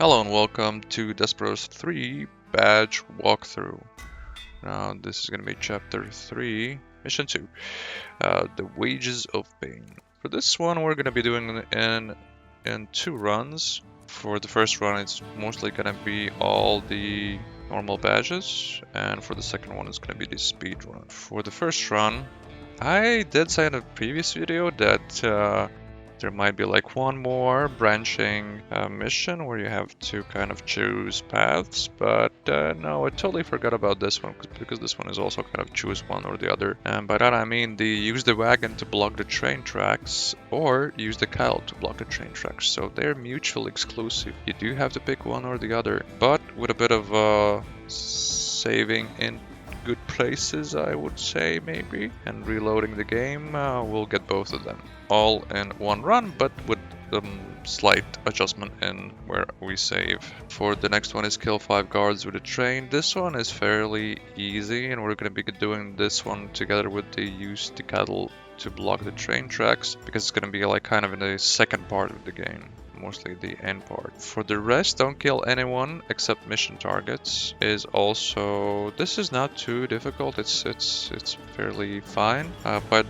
Hello and welcome to Desperados 3 badge walkthrough. Now this is going to be chapter 3, mission 2, the wages of pain. For this one we're going to be doing it in two runs. For the first run it's mostly going to be all the normal badges, and for the second one it's going to be the speed run. For the first run, I did say in a previous video that there might be like one more branching mission where you have to kind of choose paths, but no, I totally forgot about this one because this one is also kind of choose one or the other. And by that I mean use the wagon to block the train tracks or use the cattle to block the train tracks. So they're mutually exclusive. You do have to pick one or the other, but with a bit of saving in good places, I would say, maybe, and reloading the game, we'll get both of them all in one run, but with slight adjustment in where we save. For the next one is kill 5 guards with a train. This one is fairly easy, and we're going to be doing this one together with the use the cattle to block the train tracks, because it's going to be like kind of in the second part of the game, mostly the end part. For the rest, don't kill anyone except mission targets. Is also, this is not too difficult. It's fairly fine, but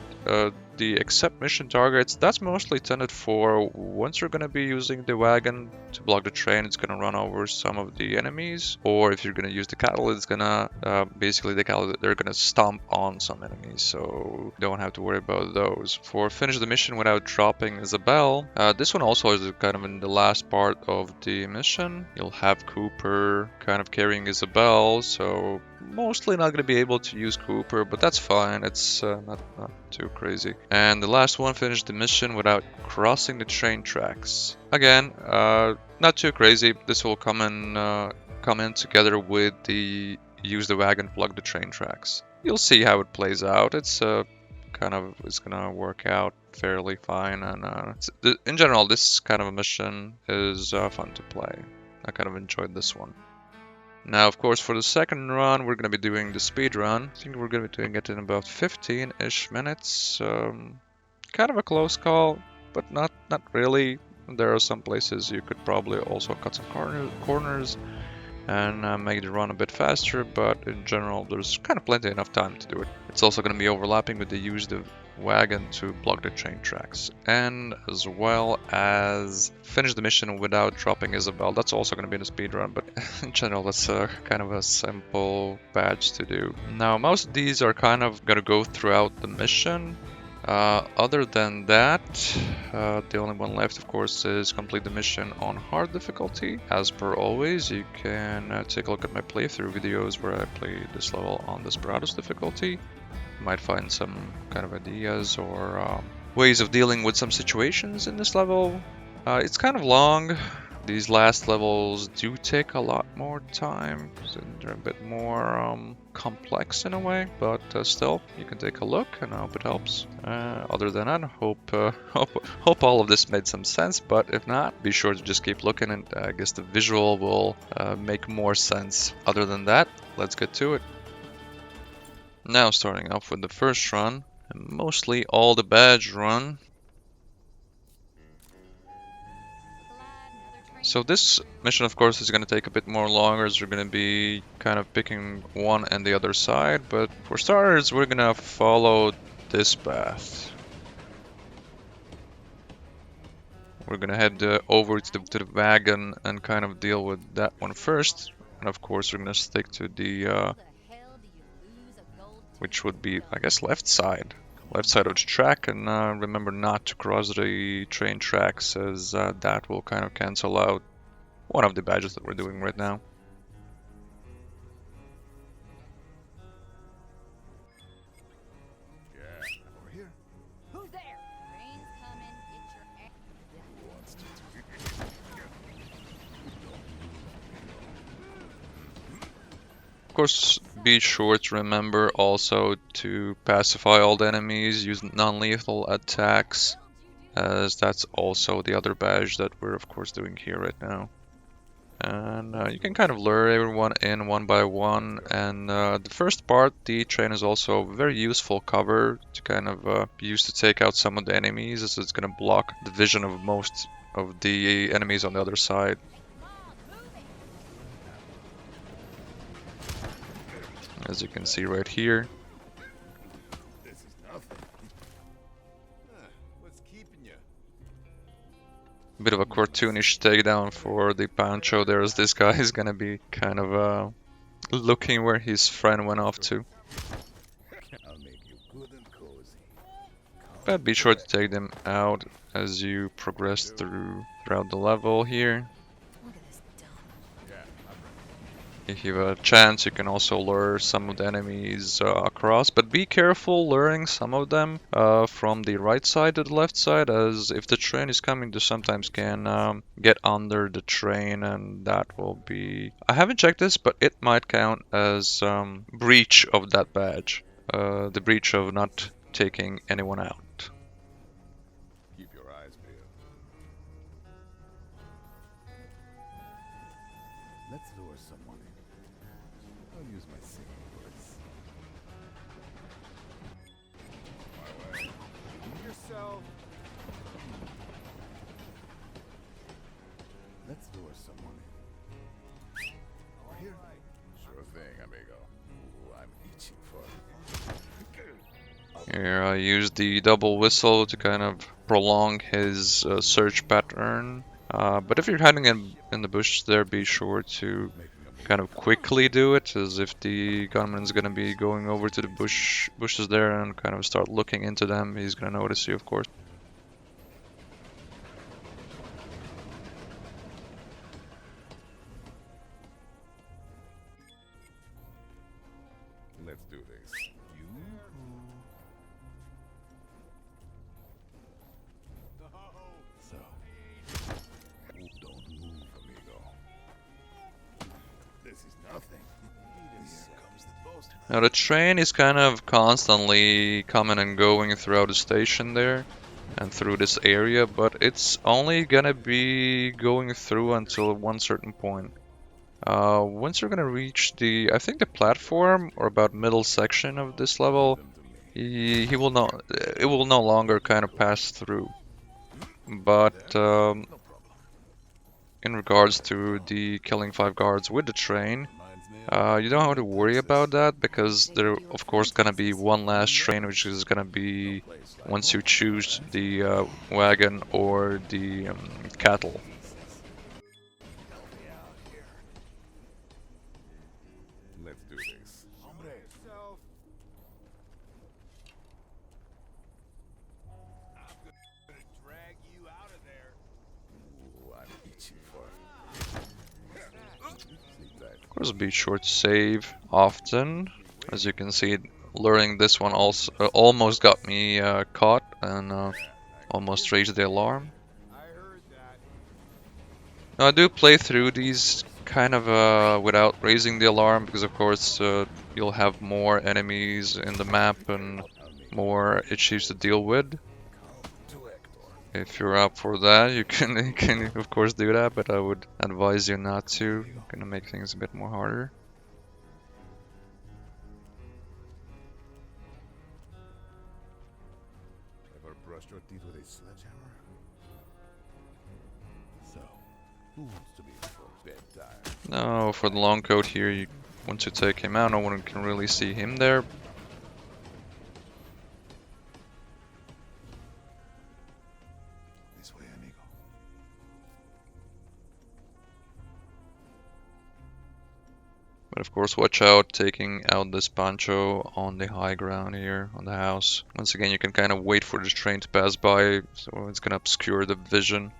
the accept mission targets, that's mostly tended for once you're going to be using the wagon to block the train, it's going to run over some of the enemies, or if you're going to use the cattle, it's going to basically the cattle, they're going to stomp on some enemies, so don't have to worry about those. For finish the mission without dropping Isabelle, this one also is kind of in the last part of the mission. You'll have Cooper kind of carrying Isabelle, so mostly not going to be able to use Cooper, but that's fine. It's not too crazy. And the last one, finished the mission without crossing the train tracks. Again, not too crazy. This will come in together with the use the wagon, plug the train tracks. You'll see how it plays out. It's gonna work out fairly fine, and in general, this kind of a mission is fun to play. I kind of enjoyed this one. Now, of course, for the second run, we're going to be doing the speed run. I think we're going to be doing it in about 15-ish minutes. Kind of a close call, but not really. There are some places you could probably also cut some corners and make the run a bit faster, but in general, there's kind of plenty enough time to do it. It's also going to be overlapping with the use the wagon to block the train tracks, and as well as finish the mission without dropping Isabelle. That's also going to be in a speed run, but in general that's kind of a simple badge to do. Now most of these are kind of going to go throughout the mission. Other than that, the only one left, of course, is complete the mission on hard difficulty. As per always, you can take a look at my playthrough videos where I play this level on Desperados difficulty. You might find some kind of ideas or ways of dealing with some situations in this level. It's kind of long. These last levels do take a lot more time, so they're a bit more complex in a way, but still, you can take a look, and I hope it helps. Other than that, hope all of this made some sense, but if not, be sure to just keep looking, and I guess the visual will make more sense. Other than that, let's get to it. Now, starting off with the first run, and mostly all the badge run. So this mission, of course, is going to take a bit more longer, as we're going to be kind of picking one and the other side, but for starters, we're going to follow this path. We're going to head over to the wagon and kind of deal with that one first, and of course, we're going to stick to the, which would be, I guess, left side of the track, and remember not to cross the train tracks, as that will kind of cancel out one of the badges that we're doing right now. Of course, be sure to remember also to pacify all the enemies, use non-lethal attacks, as that's also the other badge that we're of course doing here right now. And you can kind of lure everyone in one by one, and the first part, the train, is also very useful cover to kind of use to take out some of the enemies, as it's going to block the vision of most of the enemies on the other side. as you can see right here. This is nothing. What's keeping you? Bit of a cartoonish takedown for the Pancho. There's this guy who's gonna be kind of looking where his friend went off to. I'll make you good and cozy. But be sure to take them out as you progress throughout the level here. Look at this dump. Yeah, If you have a chance, you can also lure some of the enemies across, but be careful luring some of them from the right side to the left side, as if the train is coming, they sometimes can get under the train, and that will be... I haven't checked this, but it might count as breach of that badge. The breach of not taking anyone out. keep your eyes peeled. Let's lure someone in. I'll use my singing voice. My way. Be yourself. Let's lure someone in. Over here. Sure thing, amigo. Ooh, I'm itching for it. Here I use the double whistle to kind of prolong his search pattern. But if you're hiding in the bush there, be sure to kind of quickly do it, as if the gunman's gonna be going over to the bushes there and kind of start looking into them, he's gonna notice you, of course. Let's do this. You. So. Don't move, amigo. This is nothing. Here comes the postman. Now the train is kind of constantly coming and going throughout the station there and through this area, but it's only gonna be going through until one certain point. Once you're gonna reach the, I think the platform or about middle section of this level, he will not, it will no longer kind of pass through. But in regards to the killing 5 guards with the train, you don't have to worry about that, because there of course gonna be one last train, which is gonna be once you choose the wagon or the cattle. Let's do this. Hombre. I'm gonna drag you out of there. Ooh, I'm itching for it. Sleep tight. Of course, be sure to save often. As you can see, luring this one also almost got me caught and almost raised the alarm. I heard that. Now, I do play through these kind of without raising the alarm, because of course you'll have more enemies in the map and more issues to deal with. To Hector. If you're up for that, you can of course do that, but I would advise you not to. Gonna make things a bit more harder. Ever brushed your teeth with a sledgehammer? So, who wants to be first? Bedtime. Now for the long coat here, once you take him out, no one can really see him there. This way, amigo. But of course, watch out taking out this Pancho on the high ground here on the house. Once again, you can kind of wait for the train to pass by, so it's gonna obscure the vision.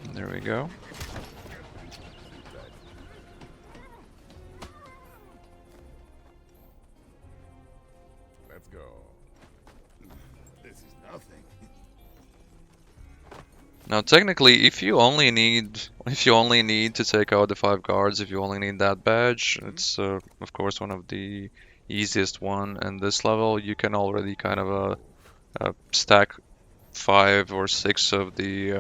And there we go. Let's go. This is nothing. Now, technically, if you only need to take out the 5 guards, if you only need that badge, it's of course one of the easiest one. And this level, you can already kind of stack 5 or 6 of the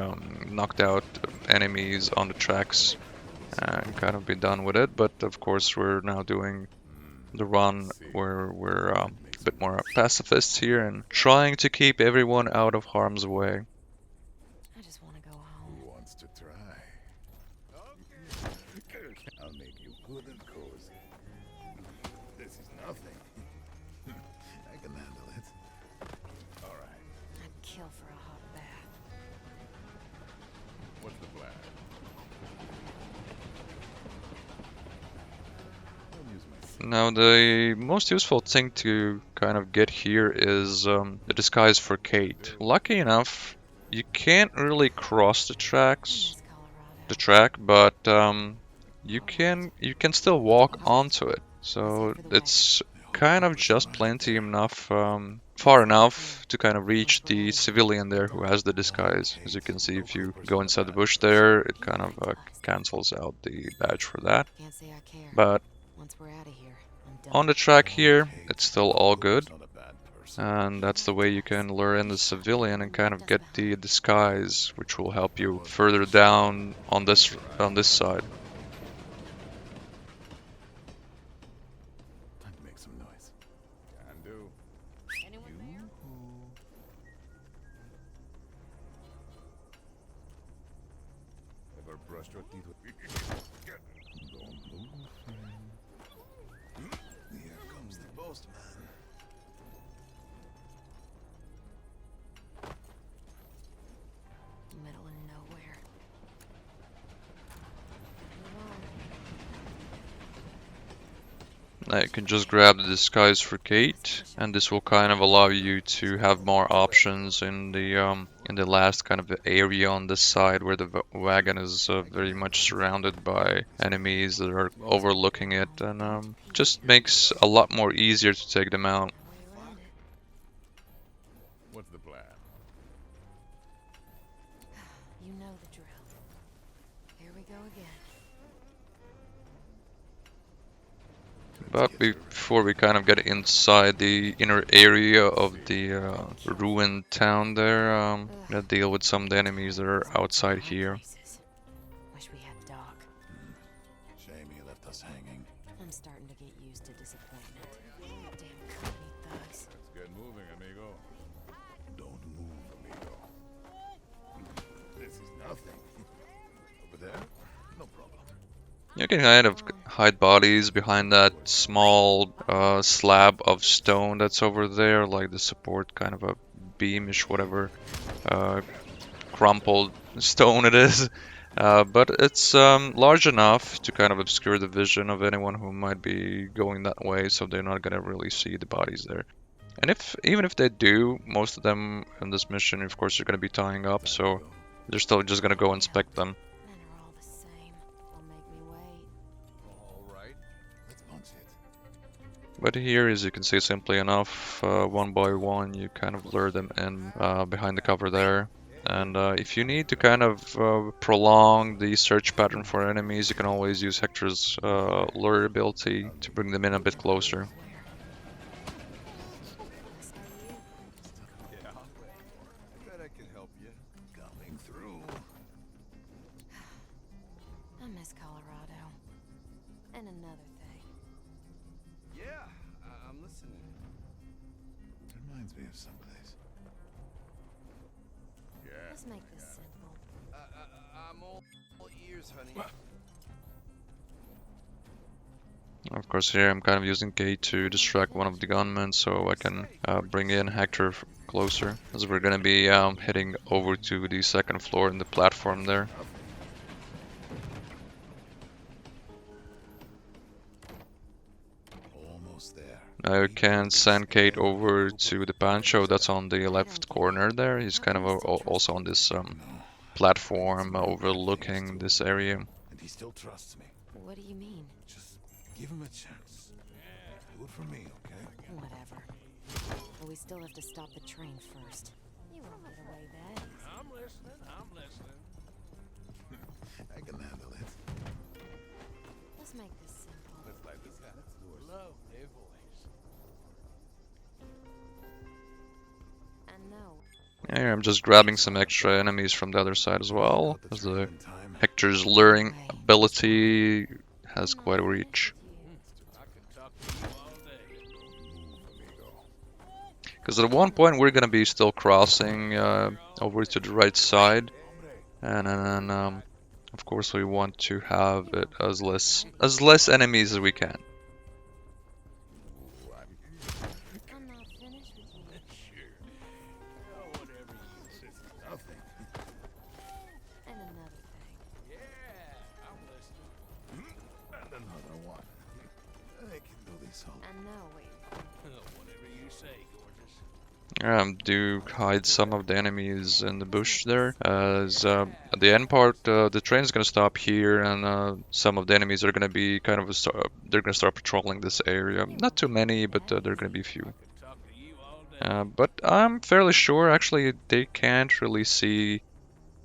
knocked out enemies on the tracks and kind of be done with it. But of course, we're now doing the run where we're a bit more pacifists here and trying to keep everyone out of harm's way. I just want to go home. Who wants to try? Now the most useful thing to kind of get here is the disguise for Kate. Lucky enough, you can't really cross the track, but you can still walk onto it. So it's kind of just plenty enough, far enough to kind of reach the civilian there who has the disguise. As you can see, if you go inside the bush there, it kind of cancels out the badge for that. But on the track here, it's still all good. And that's the way you can lure in the civilian and kind of get the disguise, which will help you further down on this side. Time to make some noise. Can do. Ever brushed your teeth with... Don't move. Here comes the postman. Middle of nowhere. Now you can just grab the disguise for Kate, and this will kind of allow you to have more options in the last kind of area on this side where the wagon is very much surrounded by enemies that are overlooking it, and just makes a lot more easier to take them out. What's the plan? You know the drill. Here we go again. But before we kind of get inside the inner area of the ruined town there, gonna deal with some of the enemies that are outside here. Wish we had Doc. Shame he left us hanging. I'm starting to get used to disappointment. Damn company thugs. Let's get moving, amigo. Don't move, amigo. This is nothing. Over there? No problem. You can kind of hide bodies behind that small slab of stone that's over there, like the support kind of a beamish, whatever crumpled stone it is. But it's large enough to kind of obscure the vision of anyone who might be going that way, so they're not gonna really see the bodies there. And even if they do, most of them in this mission, of course, are gonna be tying up, so they're still just gonna go inspect them. Men are all the same. Don't make me wait. All right. Let's punch it. But here, as you can see, simply enough, one by one, you kind of lure them in behind the cover there. And if you need to kind of prolong the search pattern for enemies, you can always use Hector's lure ability to bring them in a bit closer. Yeah. I bet I can help you. Coming through. I miss Colorado. And another thing. Yeah, I'm listening. Reminds me of someplace. Yeah. Let's make this simple. I'm all ears, honey. Of course, here I'm kind of using K to distract one of the gunmen so I can bring in Hector closer, as we're gonna be heading over to the second floor in the platform there. Almost there. Now you can send Kate over to the Pancho that's on the left corner there. He's kind of also on this platform overlooking this area. And he still trusts me. What do you mean? Just give him a chance. Do it for me, okay? Whatever. But we still have to stop the train first. You won't get away that easy. I'm listening. I can handle it. Let's make this simple. Let's light this up. Lovely voice. And no. Here I'm just grabbing some extra enemies from the other side as well, as the Hector's luring ability has quite a reach. I can talk to you all day. Because at one point we're gonna be still crossing over to the right side, and then of course we want to have it as less enemies as we can. I'm not finished with you. Sure. Whatever you say. Nothing. And another thing. Yeah, I'm listening. And another one. I can do Whatever you say, gorgeous. Do hide some of the enemies in the bush there. As at the end part, the train's gonna stop here, and some of the enemies are gonna be kind of they're gonna start patrolling this area. Not too many, but they're gonna be few. Could talk to you all day. But I'm fairly sure actually they can't really see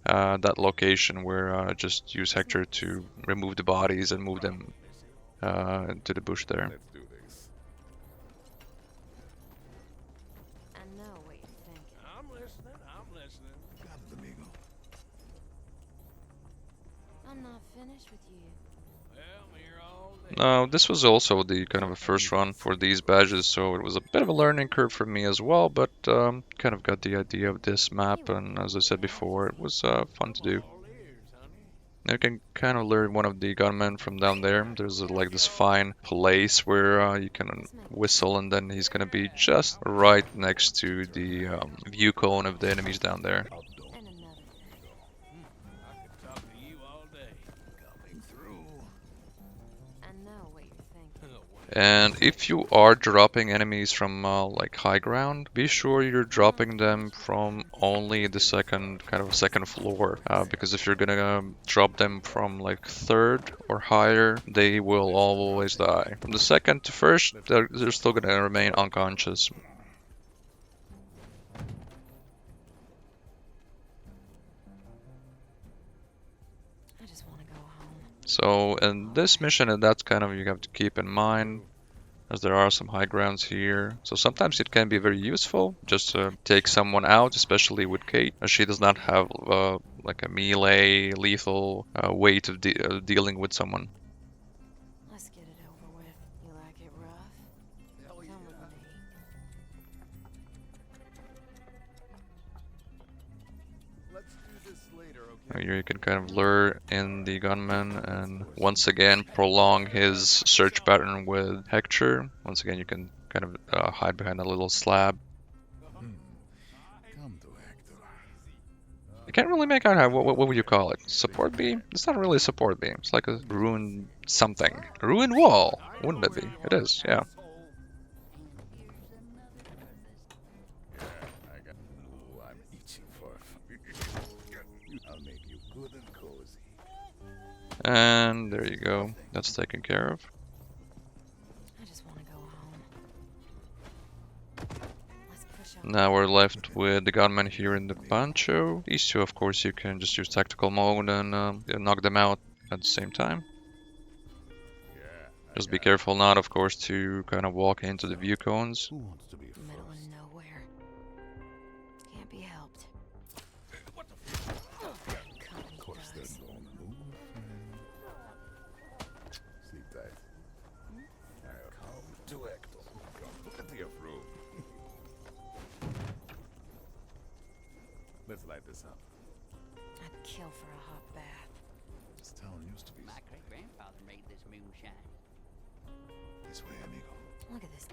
that location where just use Hector to remove the bodies and move them into the bush there. Let's do this. I know what you're thinking. I'm listening. I'm listening. Got it, amigo. I'm not finished with you. Well, I'm here all day. Now, this was also the kind of a first run for these badges, so it was a bit of a learning curve for me as well, but kind of got the idea of this map, and as I said before, it was fun to do. All ears, honey. You can kind of learn one of the gunmen from down there. There's like this fine place where you can whistle, and then he's gonna be just right next to the view cone of the enemies down there. And another thing. I could talk to you all day. Coming through. I know what you're thinking. And if you are dropping enemies from like high ground, be sure you're dropping them from only the second floor, because if you're gonna drop them from like third or higher, they will always die. From the second to first, they're still gonna remain unconscious. I just want to go home. So in this mission, and that's kind of you have to keep in mind, as there are some high grounds here. So sometimes it can be very useful just to take someone out, especially with Kate, as she does not have like a melee, lethal way to dealing with someone. Let's get it over with. You like it rough? Hell Come yeah. with me. Let's do this later, okay? Here you can kind of lure in the gunman and once again prolong his search pattern with Hector. Once again, you can kind of hide behind a little slab. Come to Hector. You can't really make out how, what would you call it? Support beam? It's not really a support beam. It's like a ruined something. A ruined wall, wouldn't it be? It is, yeah. Yeah, I got. Ooh, I'm itching for. I'll make you good and cozy. And there you go. That's taken care of. I just want to go home. Let's push up. Now we're left with the gunman here in the poncho. These two, of course, you can just use tactical mode and knock them out at the same time. Yeah. Just be careful not, of course, to kind of walk into the view cones. Who wants to be Middle first? of nowhere. Can't be helped. What the Company Of course, thugs. they're gonna move. Sleep tight. I'll come to Hector. Look at the room. Let's light this up. I'd kill for a hot bath. This town used to be My great-grandfather made this moonshine. this way, amigo. Look at this.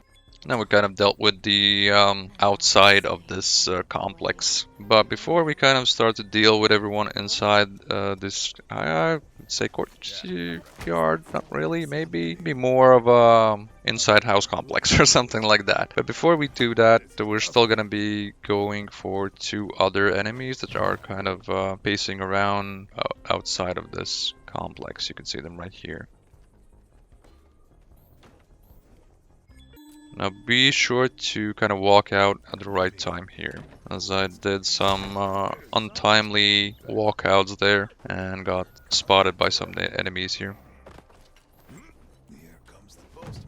Now we kind of dealt with the outside of this complex. But before we kind of start to deal with everyone inside this, I would say courtyard, not really, maybe more of a inside house complex or something like that. But before we do that, we're still gonna be going for two other enemies that are kind of pacing around outside of this complex. You can see them right here. Now be sure to kind of walk out at the right time here, as I did some untimely walkouts there and got spotted by some enemies here. Here comes the postman.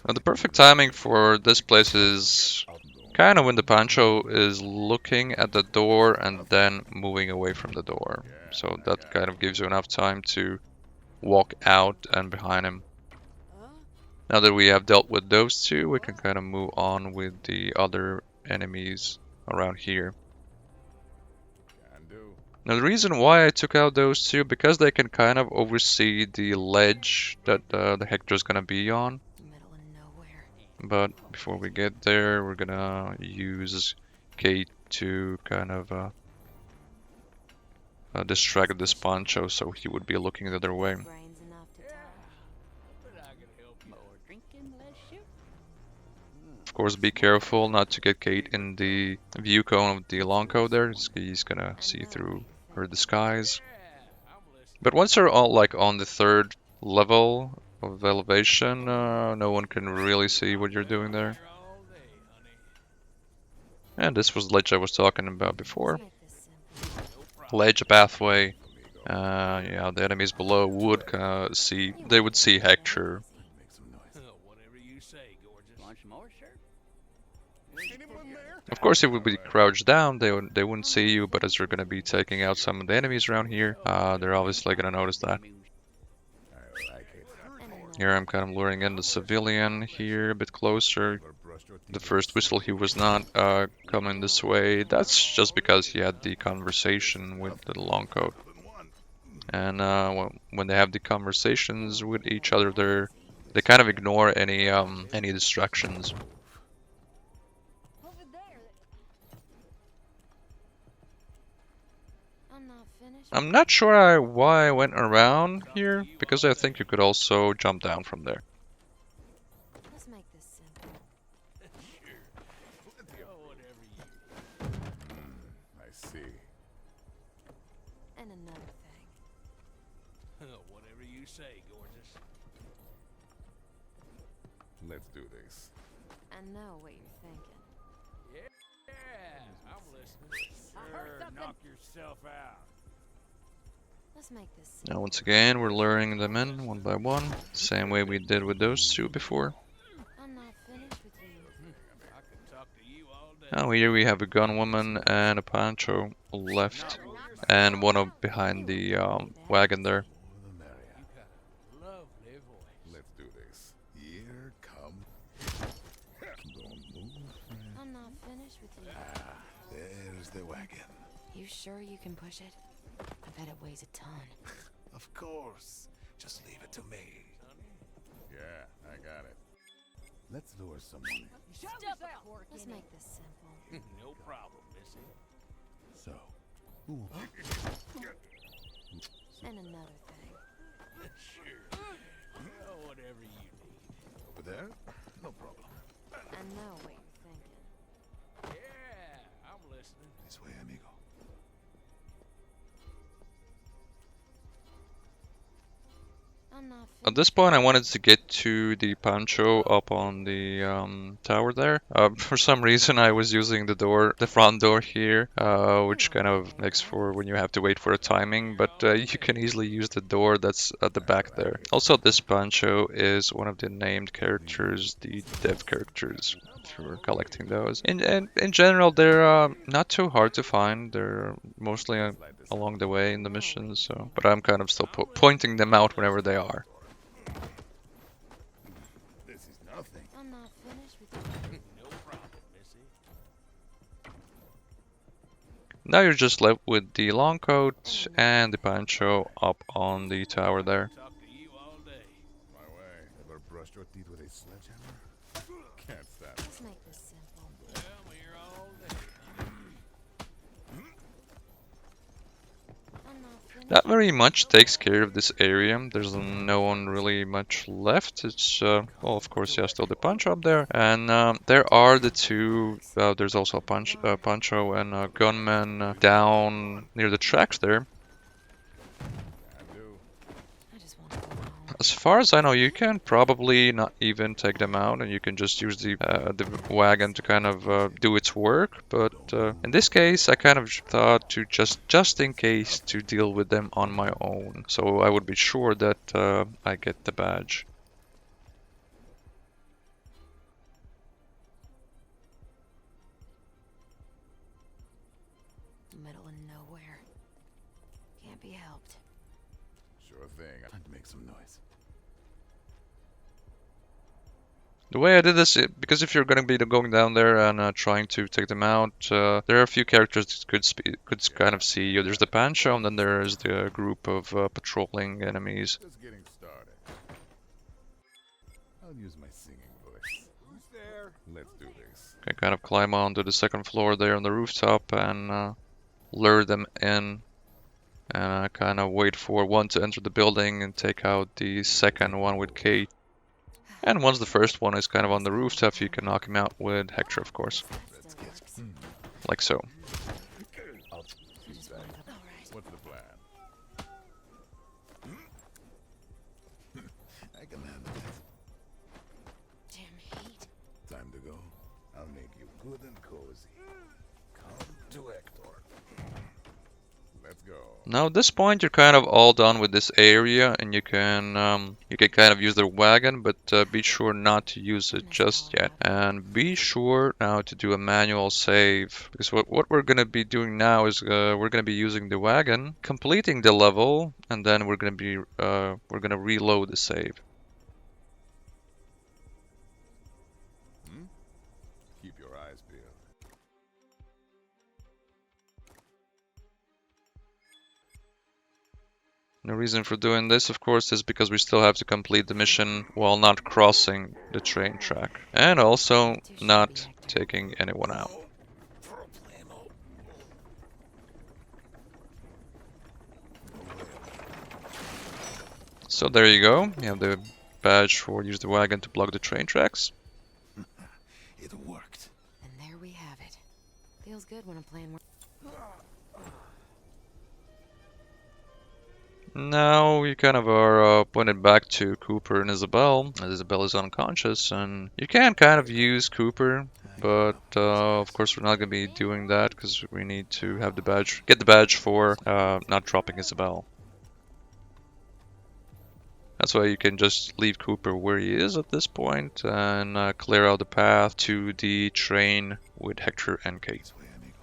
Now the perfect timing for this place is kind of when the Pancho is looking at the door and then moving away from the door. So that kind of gives you enough time to walk out and behind him. Now that we have dealt with those two, we can kind of move on with the other enemies around here. Can do. Now the reason why I took out those two, because they can kind of oversee the ledge that the Hector's gonna be on. Middle of nowhere. But before we get there, we're gonna use Kate to kind of distract this Pancho, so he would be looking the other way. Brains enough to tell. But I can help you. More drinking, less shooting. Of course, be careful not to get Kate in the view cone of the Lonco there. He's gonna see through her disguise. Yeah, I'm listening. But once you're all like on the third level of elevation, no one can really see what you're doing there. Here all day, honey. And this was the ledge I was talking about before. Let's make this simple. No problem. Ledge pathway. Yeah, the enemies below would see. They would see Hector. Make some noise. Whatever you say, gorgeous. Want some more, sir? Of course, if we would be crouched down, they wouldn't see you. But as you're gonna be taking out some of the enemies around here, they're obviously gonna notice that. I like it. Here I'm kind of luring in the civilian here a bit closer. Ever brushed your teeth The first whistle he was not coming this way. That's just because he had the conversation with the long coat. And when they have the conversations with each other, they kind of ignore any distractions. Over there. I'm not finished. I'm not sure why I went around here, because I think you could also jump down from there. Let's make this simple. Oh, whatever you. I see. And another thing. Whatever you say, gorgeous. Let's do this. I know what you're thinking. Yeah, I'm listening. Sure, knock yourself out. Let's make this simple. Now once again, we're luring them in one by one, same way we did with those two before. I'm not finished with you. I could talk to you all day. Now here we have a gun woman and a Pancho left, and one up behind the wagon there. More the merrier. You got a lovely voice. Let's do this. Here come. Don't move, friend. I'm not finished with you. Ah, there's the wagon. You sure you can push it? I bet it weighs a ton. Of course. Just leave it to me. Yeah, I got it. Let's lure someone in. Let's make this simple. No problem, missy. So, who will And another thing. Sure. Oh, whatever you need. over there? No problem. I know what you're thinking. Yeah, I'm listening. This way, amigo. I'm not At finished. this point, I wanted to get to the Pancho up on the tower there. For some reason, I was using the front door here, which kind of makes for when you have to wait for a timing, but you can easily use the door that's at the back there. Also, this Pancho is one of the named characters, the dev characters, if you're collecting those. In general, they're not too hard to find. They're mostly along the way in the missions, so but I'm kind of still pointing them out whenever they are. This is nothing. I'm not finished with you. No problem, missy. Now you're just left with the long coat and the Pancho up on the tower there. Talk to you all day. My way. Ever brushed your teeth with a sledgehammer? Can't stand it. Let's make this simple. Well, I'm here all day. I'm not finished. That very much takes care of this area. There's no one really much left. It's well, of course, yeah, still the Pancho up there, and there are the two. There's also a Pancho and a gunman down near the tracks there. I do. I just want to go home. As far as I know, you can probably not even take them out, and you can just use the wagon to kind of do its work. But in this case, I kind of thought to just in case to deal with them on my own, so I would be sure that I get the badge. Middle of nowhere. Can't be helped. Sure thing. I'd make some noise. The way I did this, because if you're going to be going down there and trying to take them out, there are a few characters that could kind of see you. There's the Pancho, and then there's the group of patrolling enemies. Just getting started. I'll use my singing voice. Who's there? Let's do this. You can kind of climb onto the second floor there on the rooftop and lure them in. and kind of wait for one to enter the building and take out the second one with Kate. And once the first one is kind of on the rooftop, you can knock him out with Hector, of course, That still works. like so. I'll I just back. wanted to- Alright. What's the plan? I can handle it. Damn heat. Time to go. I'll make you good and cozy. Come to Hector. Let's go. Now at this point, you're kind of all done with this area, and you can kind of use the wagon, but be sure not to use it just yet. And be sure now to do a manual save, because what we're gonna be doing now is we're gonna be using the wagon, completing the level, and then we're gonna reload the save. Keep your eyes peeled. The reason for doing this, of course, is because we still have to complete the mission while not crossing the train track, and also not taking anyone out. So there you go. You have the badge for use the wagon to block the train tracks. It worked. And there we have it. Feels good when a plan works. Now you kind of are pointed back to Cooper and Isabelle, as Isabelle is unconscious, and you can kind of use Cooper, but of course we're not going to be doing that because we need to have the badge, get the badge for not dropping Isabelle. That's why you can just leave Cooper where he is at this point and clear out the path to the train with Hector and Kate. This way, amigo.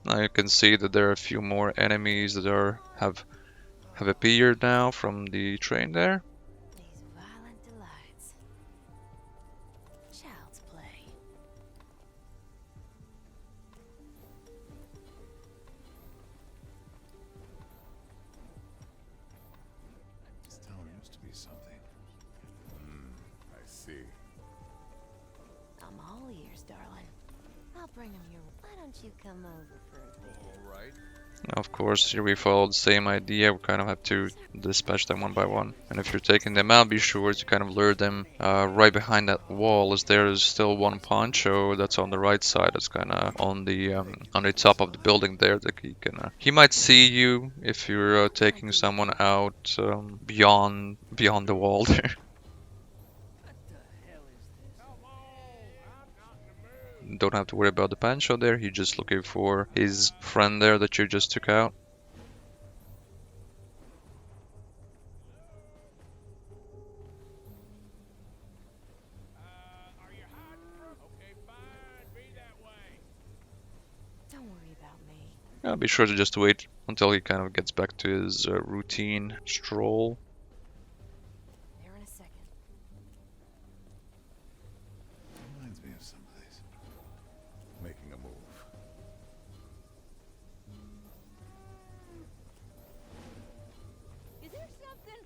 Now you can see that there are a few more enemies that have appeared now from the train there. These violent delights. Child's play. This town used to be something. I see. I'm all ears, darling. I'll bring him your... Why don't you come over for a bit? All right. Of course, here we follow the same idea. We kind of have to dispatch them one by one. And if you're taking them out, be sure to kind of lure them right behind that wall, as there is still one poncho that's on the right side. That's kind of on the top of the building there. That he might see you if you're taking someone out beyond the wall there. Don't have to worry about the Pancho there. He's just looking for his friend there that you just took out. Are you hiding from? Okay, fine. Be that way. Don't worry about me. Be sure to just wait until he kind of gets back to his routine stroll. There in a second. Reminds me of someplace. Making a move. Is there something?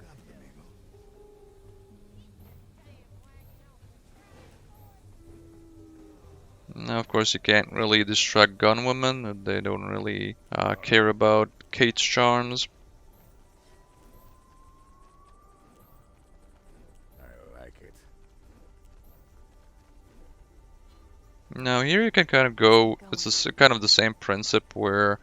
Got it, amigo. Now, of course, you can't really distract gunwomen. They don't really care about Kate's charms. I like it. Now, here you can kind of go. It's kind of the same principle where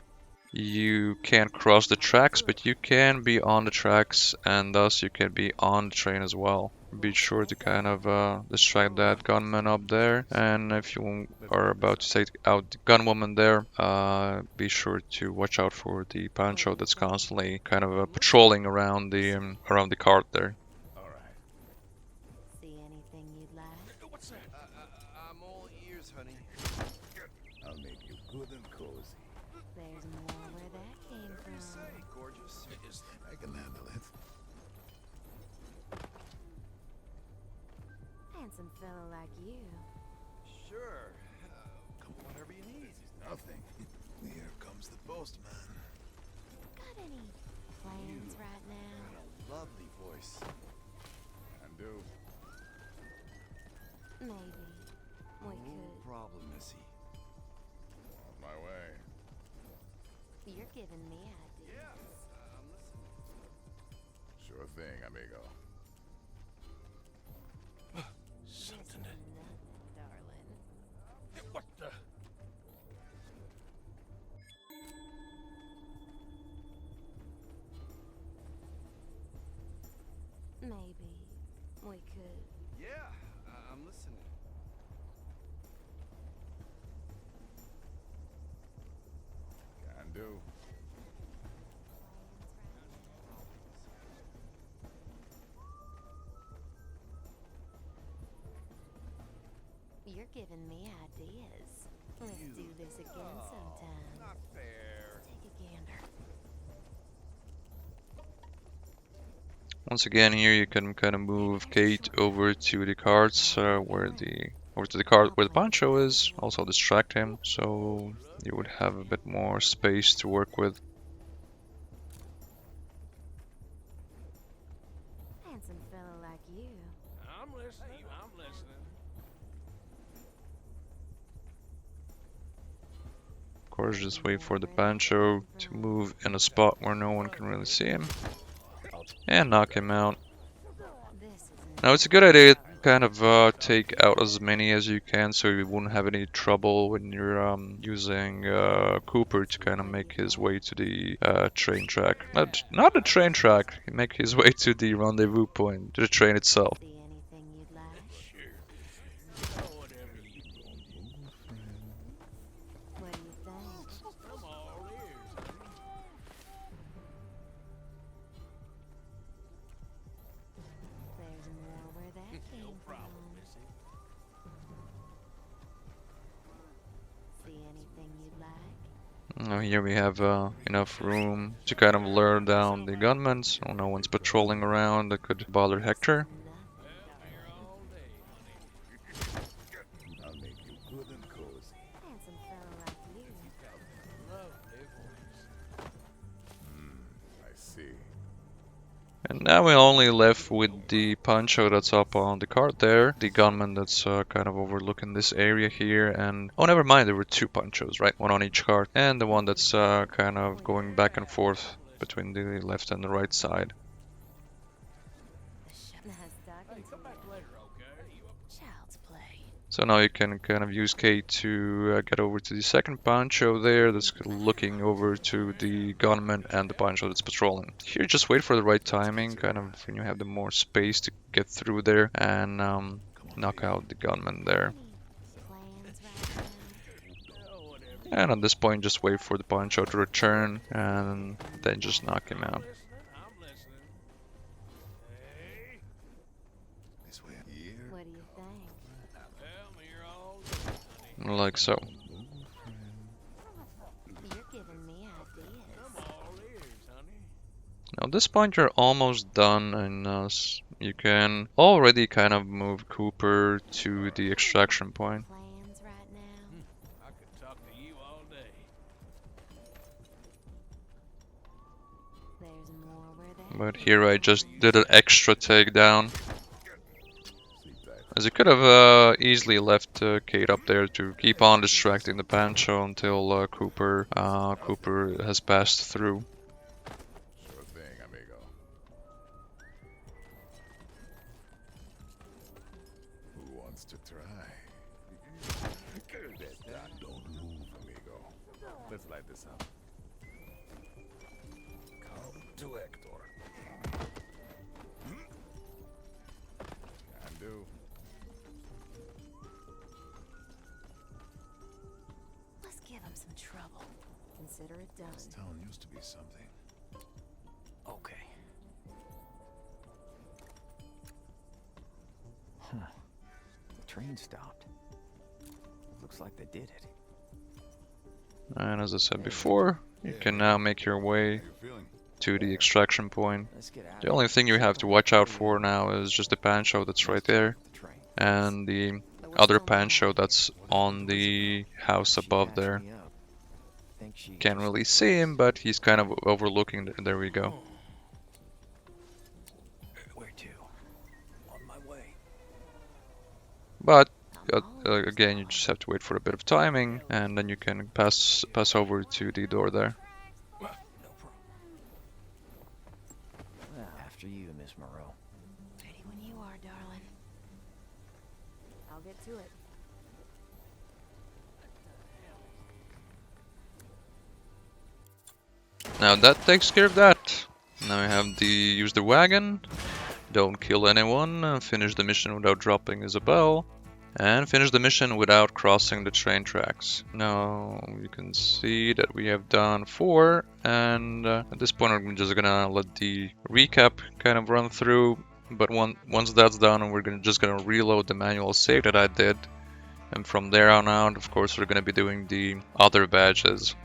you can't cross the tracks, but you can be on the tracks, and thus you can be on the train as well. Be sure to kind of distract that gunman up there, and if you are about to take out the gunwoman there, be sure to watch out for the Pancho that's constantly kind of patrolling around the cart there. All right. See anything you'd like? What's that? I'm all ears, honey. I'll make you good and cozy. There's more where that came from. Say, gorgeous. I can handle it. Handsome fellow like you. Sure. Whatever you need. Nothing. Here comes the postman. Got any plans right now? A lovely voice. And do. Maybe. We No could. problem, Missy. On my way. You're giving me ideas. I'm listening. Sure thing, amigo. Something This is nothing, darling. What the? Maybe we could. Yeah, I'm listening. Can do. You're giving me ideas. Let's do this again sometime. Not fair. Take a gander. Once again, here you can kind of move Kate over to the carts where the over to the cart where the poncho is. Also distract him, so you would have a bit more space to work with. Handsome fella like you. I'm listening. I'm listening. Of course, just wait for the poncho to move in a spot where no one can really see him, and knock him out. This is Now it's a good idea to kind of take out as many as you can so you won't have any trouble when you're using Cooper to kind of make his way to the train track. Not the train track, make his way to the rendezvous point, to the train itself. see anything you'd like. Sure. Oh, whatever you What do you think? I'm all ears. There's more where that came No problem, from. Missy. See anything you'd like? Now here we have enough room to kind of lure down the gunmen, so no one's patrolling around that could bother Hector. Nothing, I'm here darling. all day, honey. I'll make you good and cozy. Handsome fella like you. Lovely voice. I see. And now we're only left with the poncho that's up on the cart there, the gunman that's kind of overlooking this area here, and oh, never mind, there were two ponchos, right? One on each cart, and the one that's kind of going back and forth between the left and the right side. Nice Hey, talking to come back you. later, okay? You Child's play. So now you can kind of use Kate to get over to the second poncho there that's looking over to the gunman and the poncho that's patrolling. Here, just wait for the right timing, kind of when you have the more space to get through there and knock out the gunman there. Plans right now? Oh, whatever. And at this point, just wait for the poncho to return and then just knock him out. I'm listening. Hey, This way. Here. What do you think? I'm here all day, honey. Like so. You're giving me ideas. I'm all ears, honey. Now at this point, you're almost done, and you can already kind of move Cooper to the extraction point. Plans right now? I could talk to you all day. There's more where that But came here I from. just did an extra takedown, Sleep tight. as you could have easily left Kate up there to keep on distracting the poncho until Cooper has passed through. Sure thing, amigo. Who wants to try? Don't move, amigo. Let's light this up. Come to Hector. Can do. Let's give him some trouble. Consider it done. This town used to be something. Okay. The train stopped. Looks like they did it. And as I said before, you can now make your way How you feeling? to the extraction point. Let's get out. The only thing you have to watch out for now is just the poncho that's right there, The train. and the But we're other still behind. poncho that's on the house She above patched there. me up. Think she Can't just- really see him, but he's kind of overlooking. There we go. Where to? On my way. But again, you just have to wait for a bit of timing, and then you can pass over to the door there. After you, Miss Moreau. Ready when you are, darling. I'll get to it. Now that takes care of that. Now we have the use the wagon, don't kill anyone, finish the mission without dropping Isabelle, and finish the mission without crossing the train tracks. Now you can see that we have done 4, and at this point I'm just gonna let the recap kind of run through. But once that's done, we're just gonna reload the manual save that I did, and from there on out, of course, we're gonna be doing the other badges.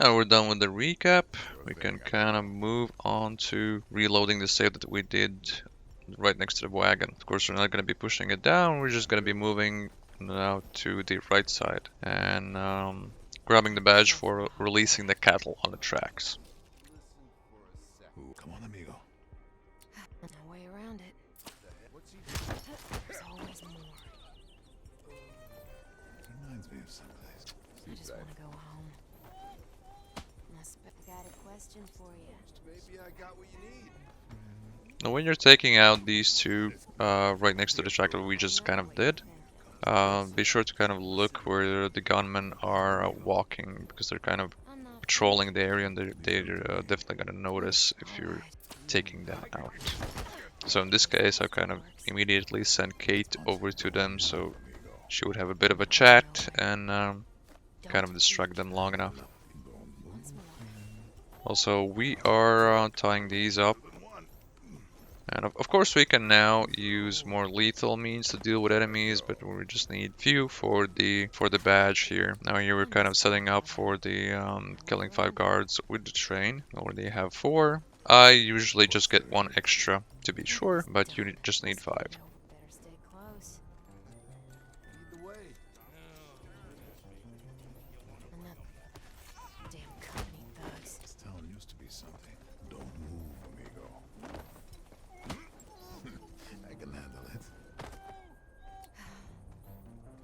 Now we're done with the recap. We can kind of move on to reloading the save that we did right next to the wagon. Of course, we're not going to be pushing it down. We're just going to be moving now to the right side and grabbing the badge for releasing the cattle on the tracks. Ooh, come on, amigo. No way around it. There's always more. Reminds me of someplace. I just want to go home. I got a question for you. Maybe I got what you need. Now when you're taking out these two right next to the track that we just kind of did, be sure to kind of look where the gunmen are walking, because they're kind of I'm not patrolling the area, and they're definitely going to notice if you're taking them out. So in this case, I kind of immediately sent Kate over to them so she would have a bit of a chat and kind of distract them long enough. once more. Also, we are tying these up. And of course we can now use more lethal means to deal with enemies, but we just need few for the badge here. Now here we're kind of setting up for the killing 5 guards with the train. I already have 4. I usually just get 1 extra to be sure, but you just need 5. Better stay close. Lead the way. Another damn company thugs. This town used to be something. Don't move, amigo. I can handle it.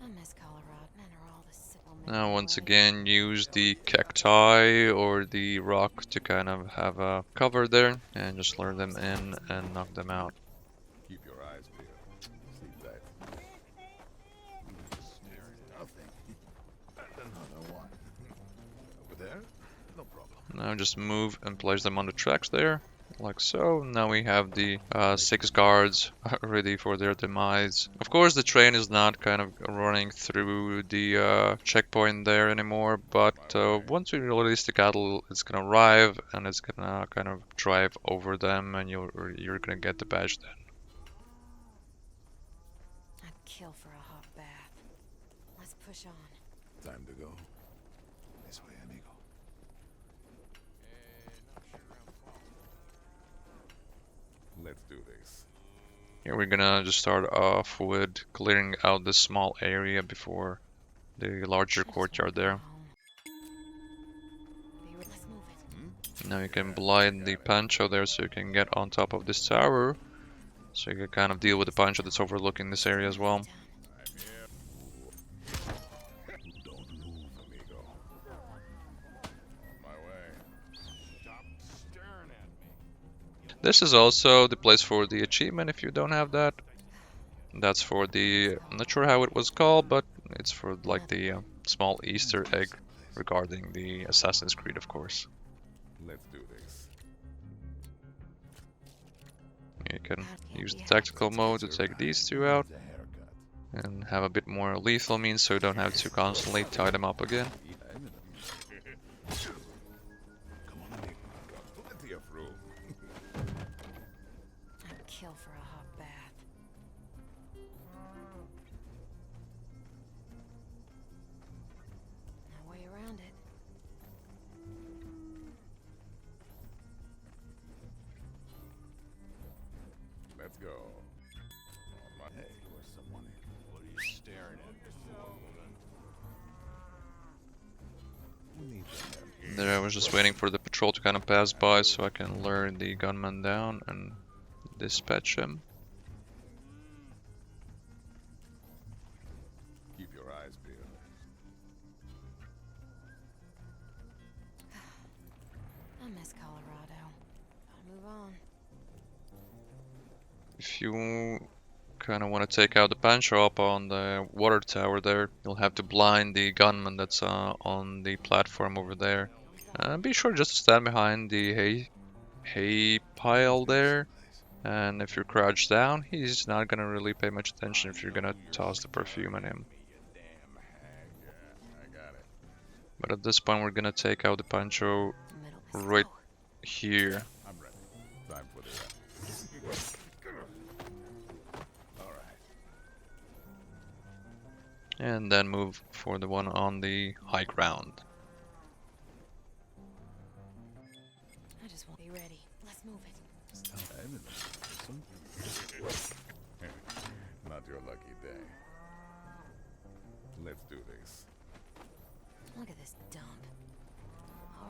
I miss Colorado. Men are all the simple men Now once away. again use the cacti or the rock to kind of have a cover there and just lure them in and knock them out. Keep your eyes peeled. Sleep tight. Nothing. Another one. Over there? No problem. Now just move and place them on the tracks there, like so. Now we have the 6 guards ready for their demise. Of course the train is not kind of running through the checkpoint there anymore, but once we release the cattle, it's gonna arrive and it's gonna kind of drive over them, and you're gonna get the badge then. I'd kill for a hot bath. Let's push on. Time to go. This way, amigo. Let's do this. Here we're gonna just start off with clearing out this small area before the larger courtyard there. Let's move it. Now you can blind the Pancho there so you can get on top of this tower. So you can kind of deal with the Pancho that's overlooking this area as well. Don't move, amigo. My way. Stop staring at me. This is also the place for the achievement if you don't have that. That's for the, I'm not sure how it was called, but it's for like the small Easter egg regarding the Assassin's Creed, of course. Let's do this. You can use the tactical mode to take these two out The haircut. and have a bit more lethal means so you don't have to constantly tie them up again. Come on, amigo. Got plenty of room. I'd kill for a hot bath. No way around it. Let's go. Hey, where's someone in? What are you staring at me for, woman? We need the haircut. There I was just waiting for the patrol to kind of pass by so I can lure the gunman down and dispatch him. Keep your eyes peeled. I miss Colorado. Gotta move on. If you kind of want to take out the Pancho up on the water tower there, you'll have to blind the gunman that's on the platform over there. Be sure just to stand behind the hay pile there. And if you're crouched down, he's not gonna really pay much attention if you're gonna toss the perfume at him. I got it. But at this point, we're gonna take out the Pancho The middle was right slow. here. I'm ready. Time for the rest. All right. And then move for the one on the high ground. I just want to be ready. Let's move it. Not your lucky day. Let's do this. Look at this dump.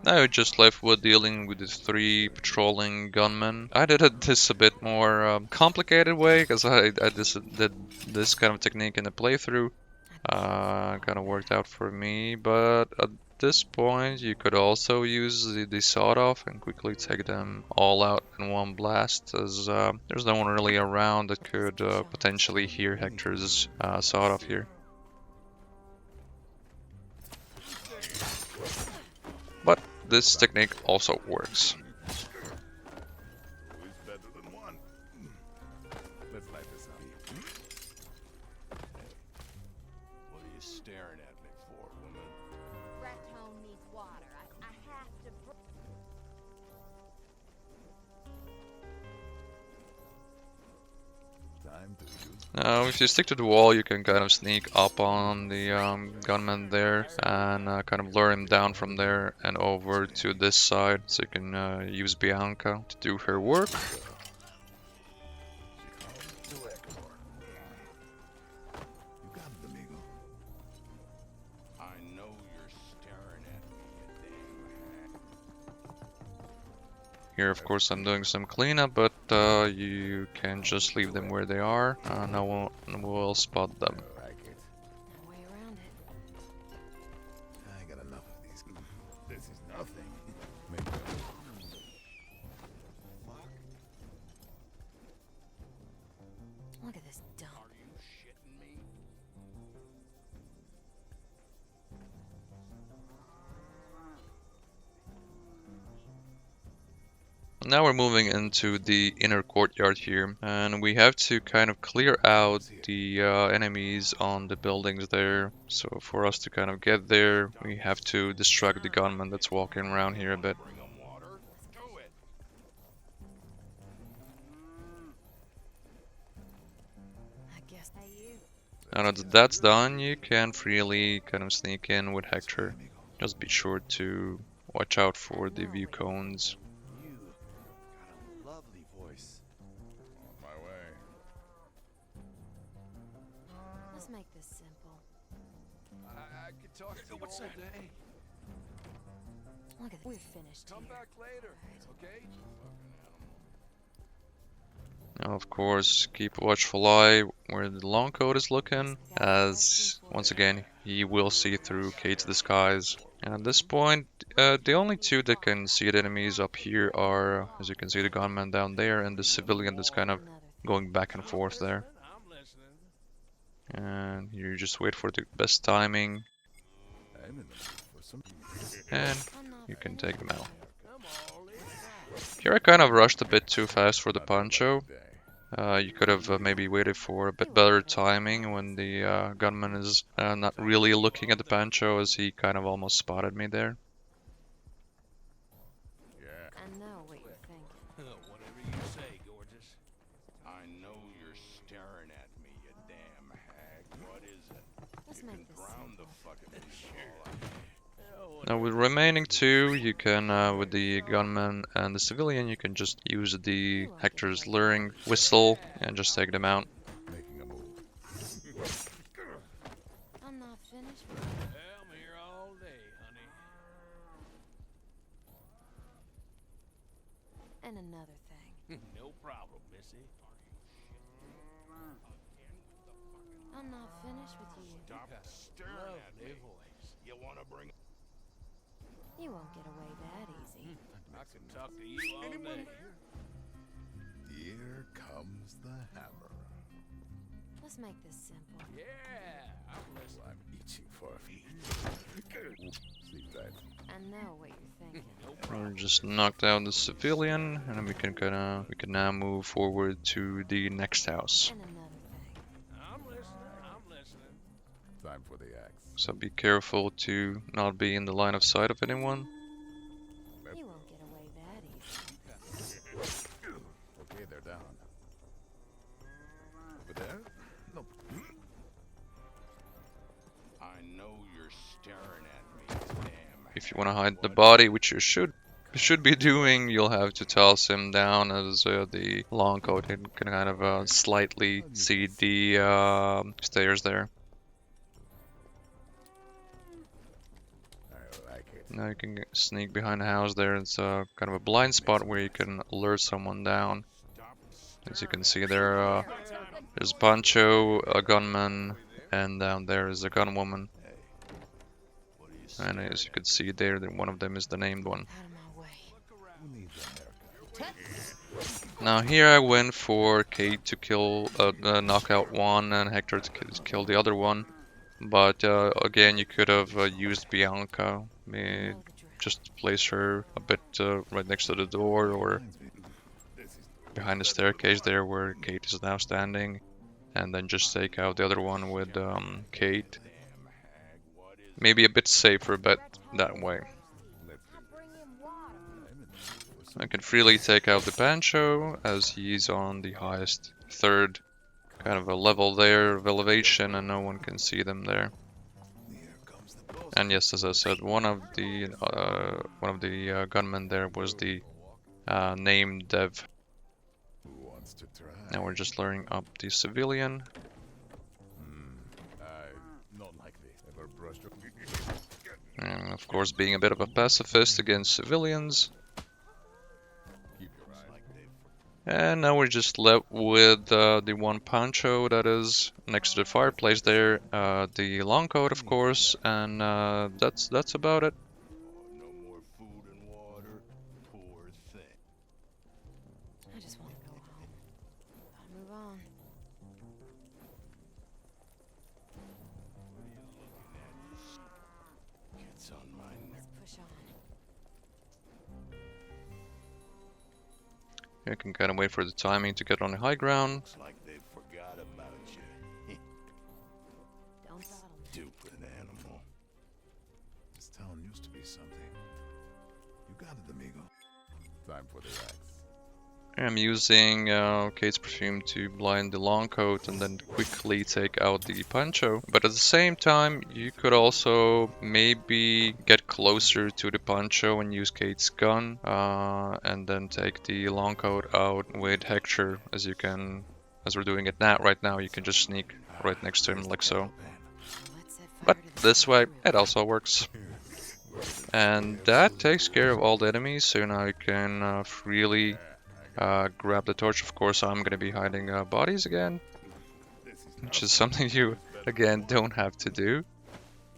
Now you're just left with dealing with the 3 patrolling gunmen. I did this a bit more complicated way because I did this kind of technique in the playthrough. Kind of worked out for me, but at this point you could also use the sawed-off and quickly take them all out in one blast, as there's no one really around that could potentially hear Hector's sawed-off here. But this technique also works. Who's better than one? Let's light this up. What are you staring at me for, woman? Raton needs water. I have to. Time to use. Now, if you stick to the wall, you can kind of sneak up on the gunman there and kind of lure him down from there and over to this side, so you can use Bianca to do her work. To Ecuador. You got it, amigo. I know you're staring at me, you damn hack. Here, of course, I'm doing some cleanup, but you can just leave them where they are. No one will spot them. I like it. No way around it. I got enough of these. This is nothing. Make that. Look at this dump. Are you shitting me? Now we're moving into the inner courtyard here, and we have to kind of clear out the enemies on the buildings there. So for us to kind of get there, we have to distract the gunman that's walking around here a bit. Bring 'em water. Do it. I guess I you. Now that that's done, you can freely kind of sneak in with Hector. Just be sure to watch out for the view cones. You got a lovely voice. On my way. Let's make this simple. I could talk to you all day. Look at this. We're finished Come here. back later, okay? Now, of course, keep a watchful eye where the long coat is looking, as once again he will see through Kate's disguise. And at this point, the only two that can see the enemies up here are, as you can see, the gunman down there and the civilian that's kind of going back and forth there. I'm listening. And you just wait for the best timing I'm in the mood for some. and I'm not you can finished take them out. Come on, let's try. Here I kind of rushed a bit too fast for the Another poncho. lucky day. You could have maybe waited for a bit better timing when the gunman is not really looking at the poncho, as he kind of almost spotted me there. Yeah. I know what you're thinking. Whatever you say, gorgeous. I know you're staring at me, you damn hag. What is it? Let's You can make this drown the simple. fucking ball. Now with remaining two, you can, with the gunman and the civilian, you can just use the Hector's luring whistle and just take them out. Making a move. I'm not finished. I'm here all day, honey. And another thing. No problem, missy. I'm not finished with you. Stop staring at me. Lovely voice. You wanna bring You won't get away that easy. I can talk to you all day. Here comes the hammer. Let's make this simple. Yeah, I'm Oh, listening. I'm itching for a feed. Sleep tight. I know what you're thinking. No We problem. just knocked out the civilian, and then we can now move forward to the next house. And another thing. I'm listening. I'm listening. Time for the axe. So be careful to not be in the line of sight of anyone. You won't get away that easy. Okay, they're down. Over there? No. I know you're staring at me, you damn hag. If you want to hide the body, which you should be doing, you'll have to toss him down, as the long coat can kind of slightly see the stairs there. I like it. Now you can sneak behind the house there. It's kind of a blind spot where you can lure someone down. Stop As you can see there, there's Pancho, a gunman, and down there is a gunwoman. What do you say? And as you can see there, that one of them is the named one. Out of my way. Who needs a haircut? Now here I went for Kate to kill, knock out one, and Hector to kill the other one. But again, you could have used Bianca. You know the drill. Just place her a bit right next to the door or behind the staircase there where Kate is now standing. And then just take out the other one with Kate. Damn hag, what is Maybe a bit safer bet that way. Let's I bring him water. I'm in the mood for some. I can freely take out the Pancho as he's on the highest third kind of a level there of elevation and no one can see them there. Here comes the boss. And yes, as I said, one of the gunmen there was the named Dev. Who wants to try? Now we're just luring up the civilian. I not like this. Ever brushed your And of course, being a bit of a pacifist against civilians. keep your eyes. And now we're just left with the one Pancho that is next to the fireplace there, the long coat, of course, and that's about it. no more food and water? Poor thing. I just want to go home. Gotta move on. Gets on my nerves. Let's push on. You can kind of wait for the timing to get on the high ground. Looks like they forgot about you. Don't throttle me. Stupid animal. This town used to be something. You got it, amigo. Time for the axe. I'm using Kate's perfume to blind the long coat and then quickly take out the Pancho. But at the same time, you could also maybe get closer to the Pancho and use Kate's gun, and then take the long coat out with Hector, as we're doing it now. Right now, you can just sneak right next to him like so. Let's set fire But to the this way, room. it also works. And that takes care of all the enemies, so now you can freely grab the torch. Of course, I'm going to be hiding bodies again, which is something you, again, don't have to do.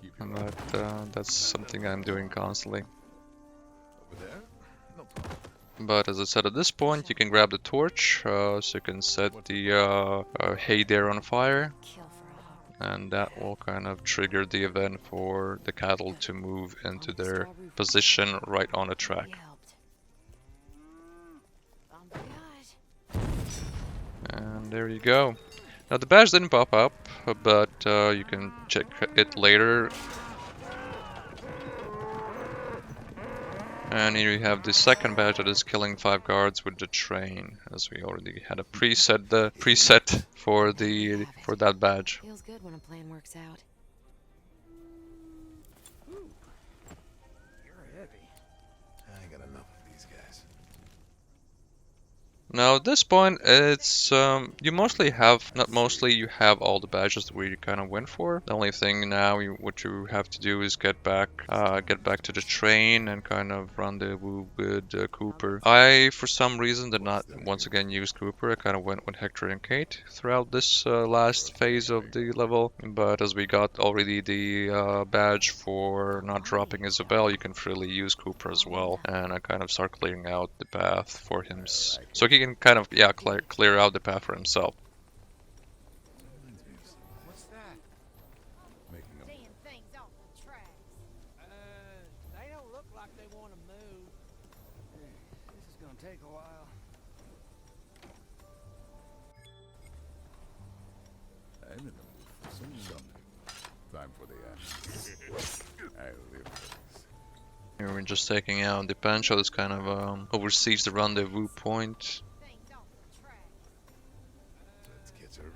Keep your eyes. But that's something I'm doing constantly. Over there? No problem. But as I said, at this point, you can grab the torch, so you can set the hay there on fire. Kill for a hawk. and that will kind of trigger the event for the cattle to move into their position right on the track. Oh my gosh. And there you go. Now the badge didn't pop up, but you can check it later. And here you have the second badge that is killing 5 guards with the train, as we already had a preset for that badge. Feels good when a plan works out. You're heavy. I ain't got enough of these guys. Now at this point, it's you mostly have, not mostly, you have all the badges that we kind of went for. The only thing now what you have to do is get back to the train and kind of rendezvous with Cooper. I, for some reason, did not once again use Cooper. I kind of went with Hector and Kate throughout this last phase of the level. But as we got already the badge for not dropping Isabelle, you can freely use Cooper as well. And I kind of start clearing out the path for him, so he can kind of clear out the path for himself. What's that? Making a Seeing things off the tracks. They don't look like they want to move. This is gonna take a while. I'm in the mood for some something. Time for the action. I live for this. Here we're just taking out the Pancho that's kind of oversees the rendezvous point. Things off the tracks. Let's get her.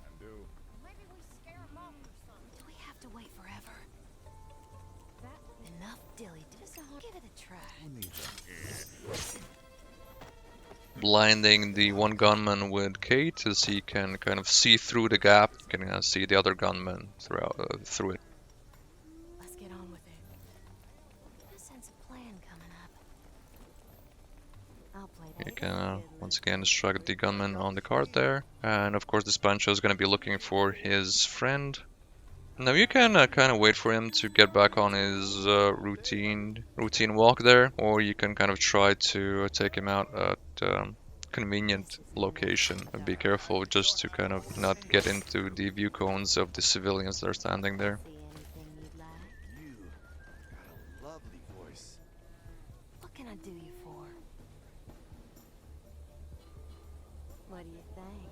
Undo. Maybe we scare them off or something. Do we have to wait forever? Enough dilly. Just give it a try. Who needs them? Blinding the one gunman with Kate as he can kind of see through the gap. You can see the other gunman through it. Let's get on with it. I sense a plan coming up. I'll play that. You can once again distract the gunman on the cart there. And of course this Pancho is going to be looking for his friend. Now you can kind of wait for him to get back on his routine walk there, or you can kind of try to take him out at convenient location. And be careful just to kind of not get into the view cones of the civilians that are standing there. See anything you'd like? You got a lovely voice. What can I do you for? What do you think?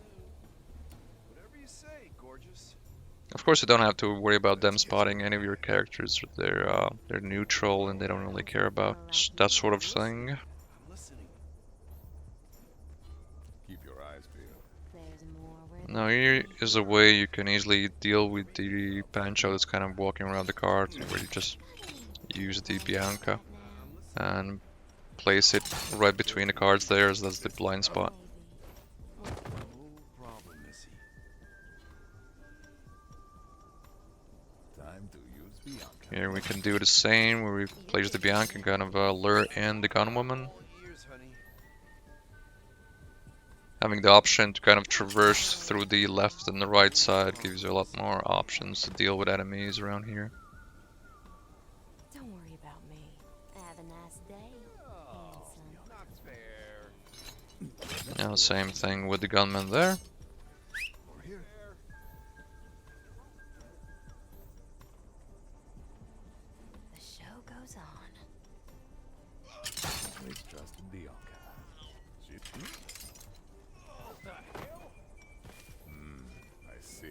Whatever you say, gorgeous. Of course, you don't have to worry about them spotting any of your characters. They're neutral and they don't really care about that sort of thing. I'm listening. Keep your eyes peeled. There's more where Now here is a way you can easily deal with the Pancho that's kind of walking around the cart, where you just use the Bianca and place it right between the cards there, as that's the blind spot. No problem, Missy. Time to use Bianca. Here we can do the same, where we place the Bianca and kind of lure in the gunwoman. All ears, honey. Having the option to kind of traverse through the left and the right side gives you a lot more options to deal with enemies around here. Don't worry about me. Have a nice day. Handsome. Not fair. Now same thing with the gunman there. Over here. The show goes on. Please trust in Bianca. She... I see.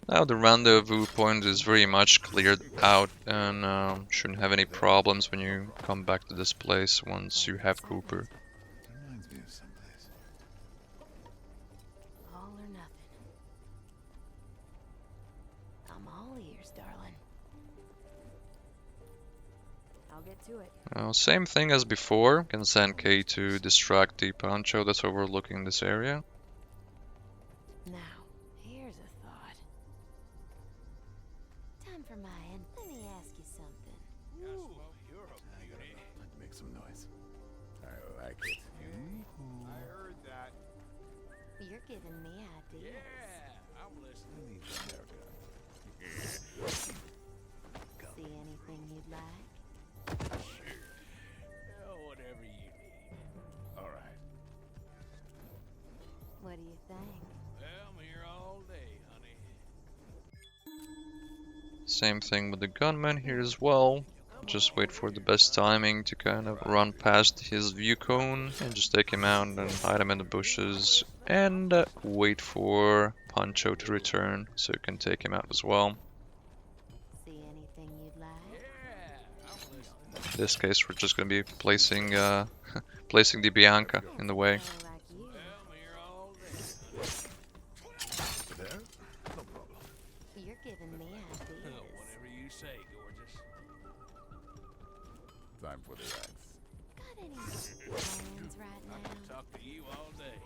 Now the rendezvous point is very much cleared out and shouldn't have any problems when you come back to this place once you have Cooper. Reminds me of someplace. All or nothing. I'm all ears, darling. I'll get to it. Same thing as before. Can send Kay to distract the Pancho that's overlooking this area. Now, here's a thought. Time for my end. Let me ask you something. Ooh, you're a I gotta beauty. make some noise. I like it. I heard that. You're giving me ideas. Yeah, I'm I listening. need some haircut. See anything you'd like? Whatever you need. All right. Same thing with the gunman here as well. Just wait for the best timing to kind of run past his view cone and just take him out and hide him in the bushes and wait for Pancho to return so you can take him out as well. See anything you'd like? In this case, we're just going to be placing placing the Bianca in the way. Girl like you. I'm here all day. Over there? No problem. You're giving me ideas. Whatever you say, gorgeous. Time for the axe. Got any plans right I now? can talk to you all day.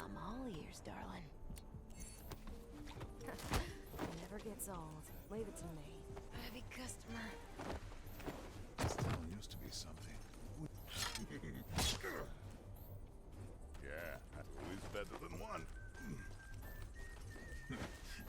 I'm all ears, darling. Never gets old. Leave it to me. Heavy customer. This town used to be something. Yeah, always better than one.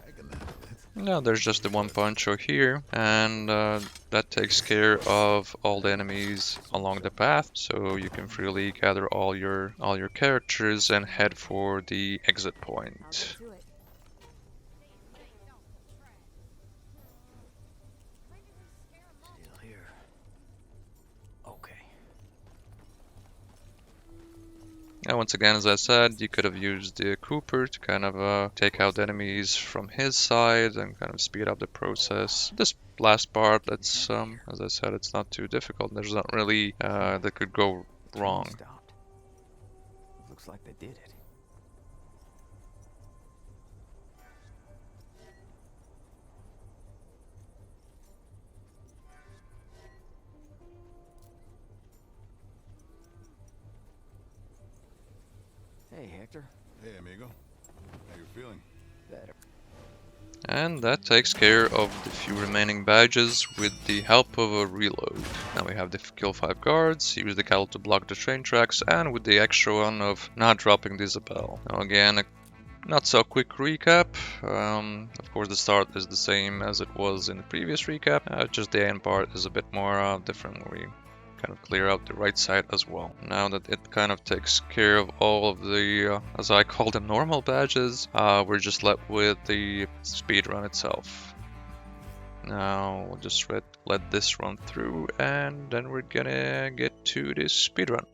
I can handle it. Now there's just the one Pancho here, and that takes care of all the enemies along the path, so you can freely gather all your characters and head for the exit I'll point. get to it. Still here. Okay. And once again, as I said, you could have used the Cooper to kind of take out enemies from his side and kind of speed up the process. This last part, that's as I said, it's not too difficult. There's not really that could go wrong. Stopped. Looks like they did it. Hey, Hector. Hey, amigo. How you feeling? Better. And that takes care of the few remaining badges with the help of a reload. Now we have the kill 5 guards, use the cattle to block the train tracks, and with the extra one of not dropping the Isabelle. Now again, a not so quick recap. Of course the start is the same as it was in the previous recap, just the end part is a bit more different, where we kind of clear out the right side as well. Now that it kind of takes care of all of the, as I call them, normal badges, we're just left with the speedrun itself. Now we'll just let this run through, and then we're gonna get to this speedrun.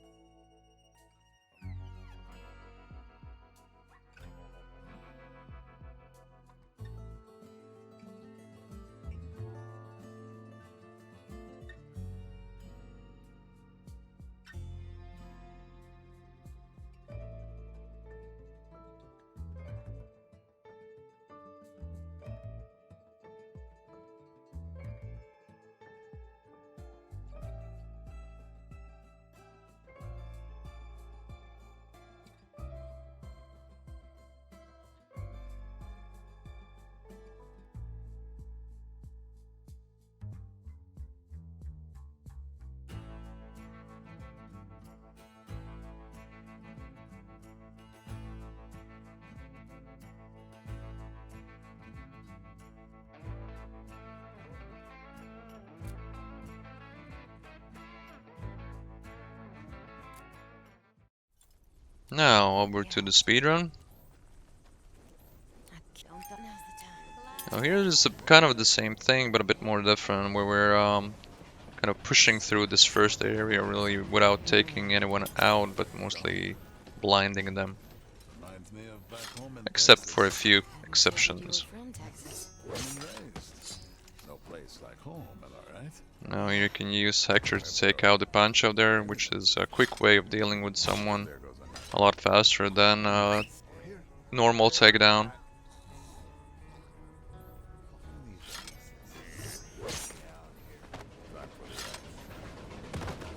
Now over to the speedrun. Now's the time. Now here is kind of the same thing, but a bit more different, where we're kind of pushing through this first area really without taking anyone out, but mostly blinding them, Reminds me of back home in except Texas. for a few You exceptions. were from Texas. Born and raised. No place like home, am I right? Now you can use Hector to take out the Pancho there, which is a quick way of dealing with someone There goes another. a lot faster than Here. normal takedown.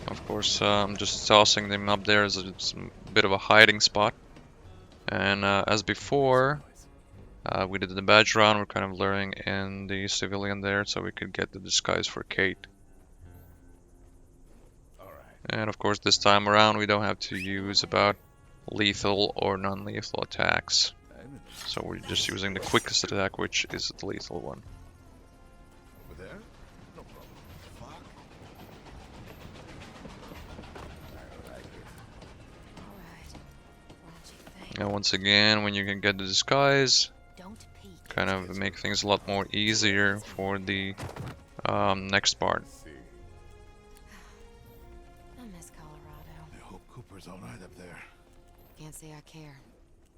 Of course, I'm just tossing them up there as a bit of a hiding spot. And as before, we did the badge round. We're kind of luring in the civilian there so we could get the disguise for Kate. Alright. And of course, this time around, we don't have to use about lethal or non-lethal attacks. So we're just using the quickest attack, which is the lethal one. Over there? No problem. Fuck. I like it. All right. What you think? And once again, when you can get the disguise, Don't peek. kind of make things a lot more easier for the next part. See. I miss Colorado. I hope Cooper's all right up there. Can't say I care.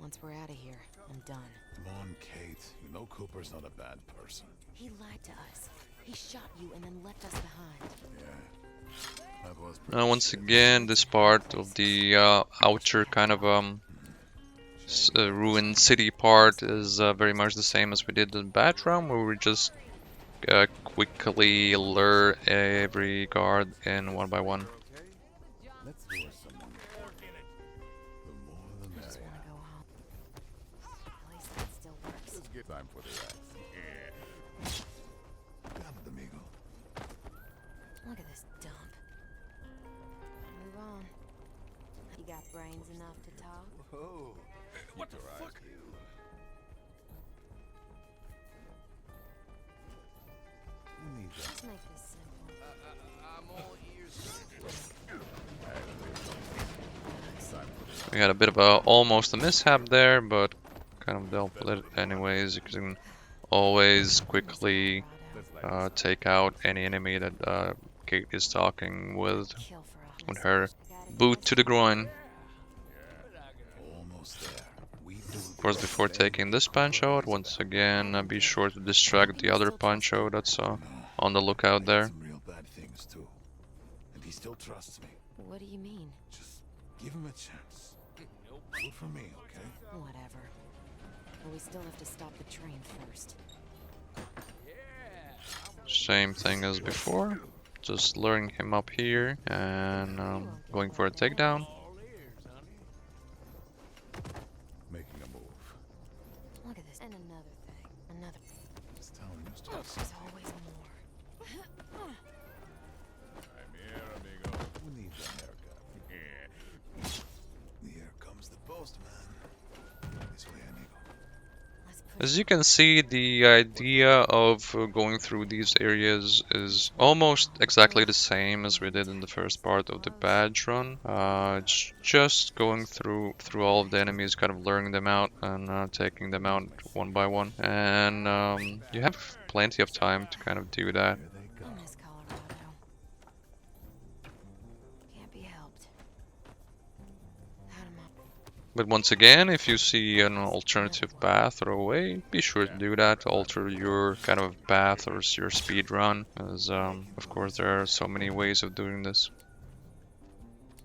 Once we're out of here, I'm done. Come on, Kate. You know Cooper's not a bad person. He lied to us. He shot you and then left us behind. Yeah. That was Now once again, this part of the outer kind of ruined city part is very much the same as we did in Batram, where we just quickly lure every guard in one by one. Let's lure someone. The more the I just merrier. want to go home. At least that still works. Let's get time for the rest. Vamos, amigo. Look at this dump. Move on. You got brains enough to talk? Oh. What the fuck? We need that. Let's make this simple. I'm all ears. It's time for the We had a bit of a almost a mishap there, but kind of dealt with it anyways. You can always quickly take out any enemy that Kate is talking with her boot to the groin. almost there. We do Of course, before taking this punch out, once again, be sure to distract the other Pancho that's on the lookout there. some real bad things too. And he still trusts me. What do you mean? Just give him a chance. Do it for me, okay? Whatever. But we still have to stop the train first. Same thing as before, just luring him up here and going for a takedown. All ears, honey. Making a move. Look at this. And another thing. Another. This town used to There's always more. I'm here, amigo. Who needs a haircut? Here comes the postman. This way, amigo. Let's push. As you can see, the idea of going through these areas is almost exactly the same as we did in the first part of the badge run. It's just going through all of the enemies, kind of luring them out and taking them out one by one. And you have plenty of time to kind of do that. Here they go. I miss Colorado. Can't be helped. Had 'em up. But once again, if you see an alternative path or a way, be sure to do that. Alter your kind of path or your speed run, as of course there are so many ways of doing this.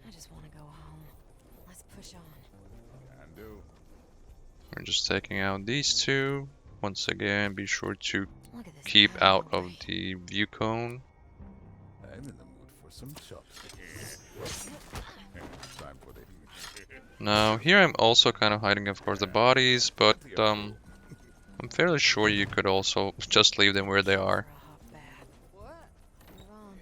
I just want to go home. Let's push on. Can do. We're just taking out these two. Once again, be sure to Look at this. keep out of alleyway. the view cone. I'm in the mood for some chops. Time for the Now here I'm also kind of hiding, of course, the bodies, but I'm fairly sure you could also just leave them where they are. For a hot bath. What? Move on.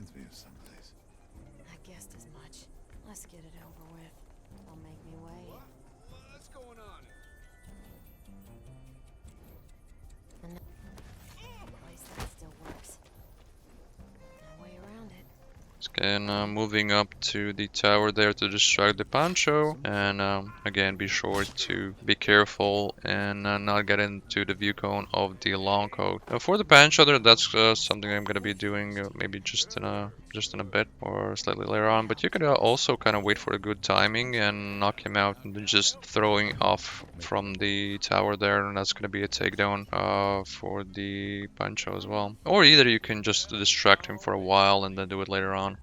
reminds me of someplace. I guessed as much. Let's get it over with. Don't make me wait. What's going on? At least that still works. No way around it. Again, moving up to the tower there to distract the Pancho, and again, be sure to be careful and not get into the view cone of the long coat. For the Pancho there, that's something I'm gonna be doing maybe just in a bit or slightly later on. But you could also kind of wait for a good timing and knock him out, and then just throwing off from the tower there, and that's gonna be a takedown for the Pancho as well. Or either you can just distract him for a while and then do it later on.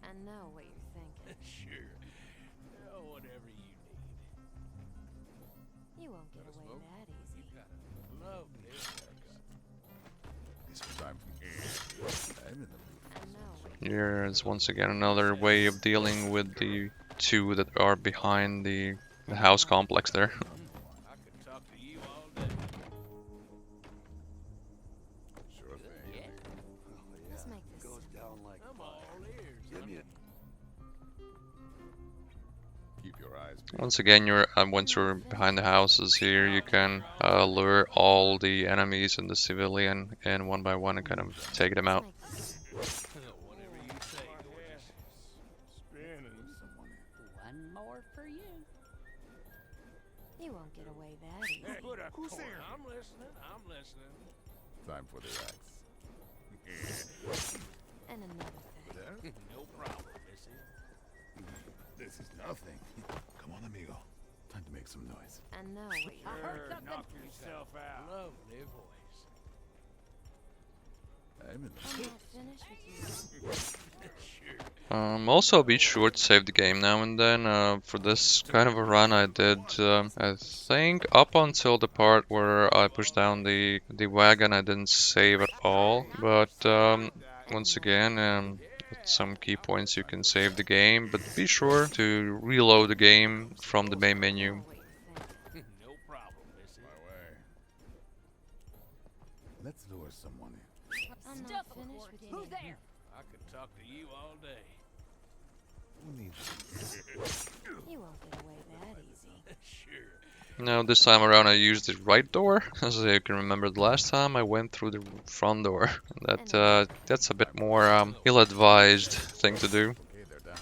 I know what you're thinking. Sure. Whatever you need. You won't get away that easy. Love this. This time I'm in the mood. I know what Here is once again another way of dealing with the two that are behind the house complex there. I could talk to you all day. Sure thing. Yeah. Let's make this simple. I'm all ears, honey. Keep your eyes peeled. Once again, once you're behind the houses here, you can lure all the enemies and the civilian in one by one and kind of take them out. Let's make this simple. Whatever you say, gorgeous. Spinning. Someone more for you. You won't get away that easy. Hey, who's there? I'm listening. I'm listening. Time for the axe. And another thing. No problem, missy. This is nothing. Come on, amigo. Time to make some noise. I know what I you're heard something. Knock yourself out. Lovely voice. I'm in I'm not finished with you. Also be sure to save the game now and then. For this kind of a run I did, I think up until the part where I pushed down the wagon I didn't save at all. But once again, at some key points you can save the game, but be sure to reload the game from the main menu. What you think? No problem, missy. my way. Let's lure someone in. I'm not Stuff finished with you. Who's there? I could talk to you all day. Who needs You won't get away that easy. Sure. Now this time around I used the right door, as you can remember the last time I went through the front door. That's a bit more ill-advised thing to do. Okay, they're down.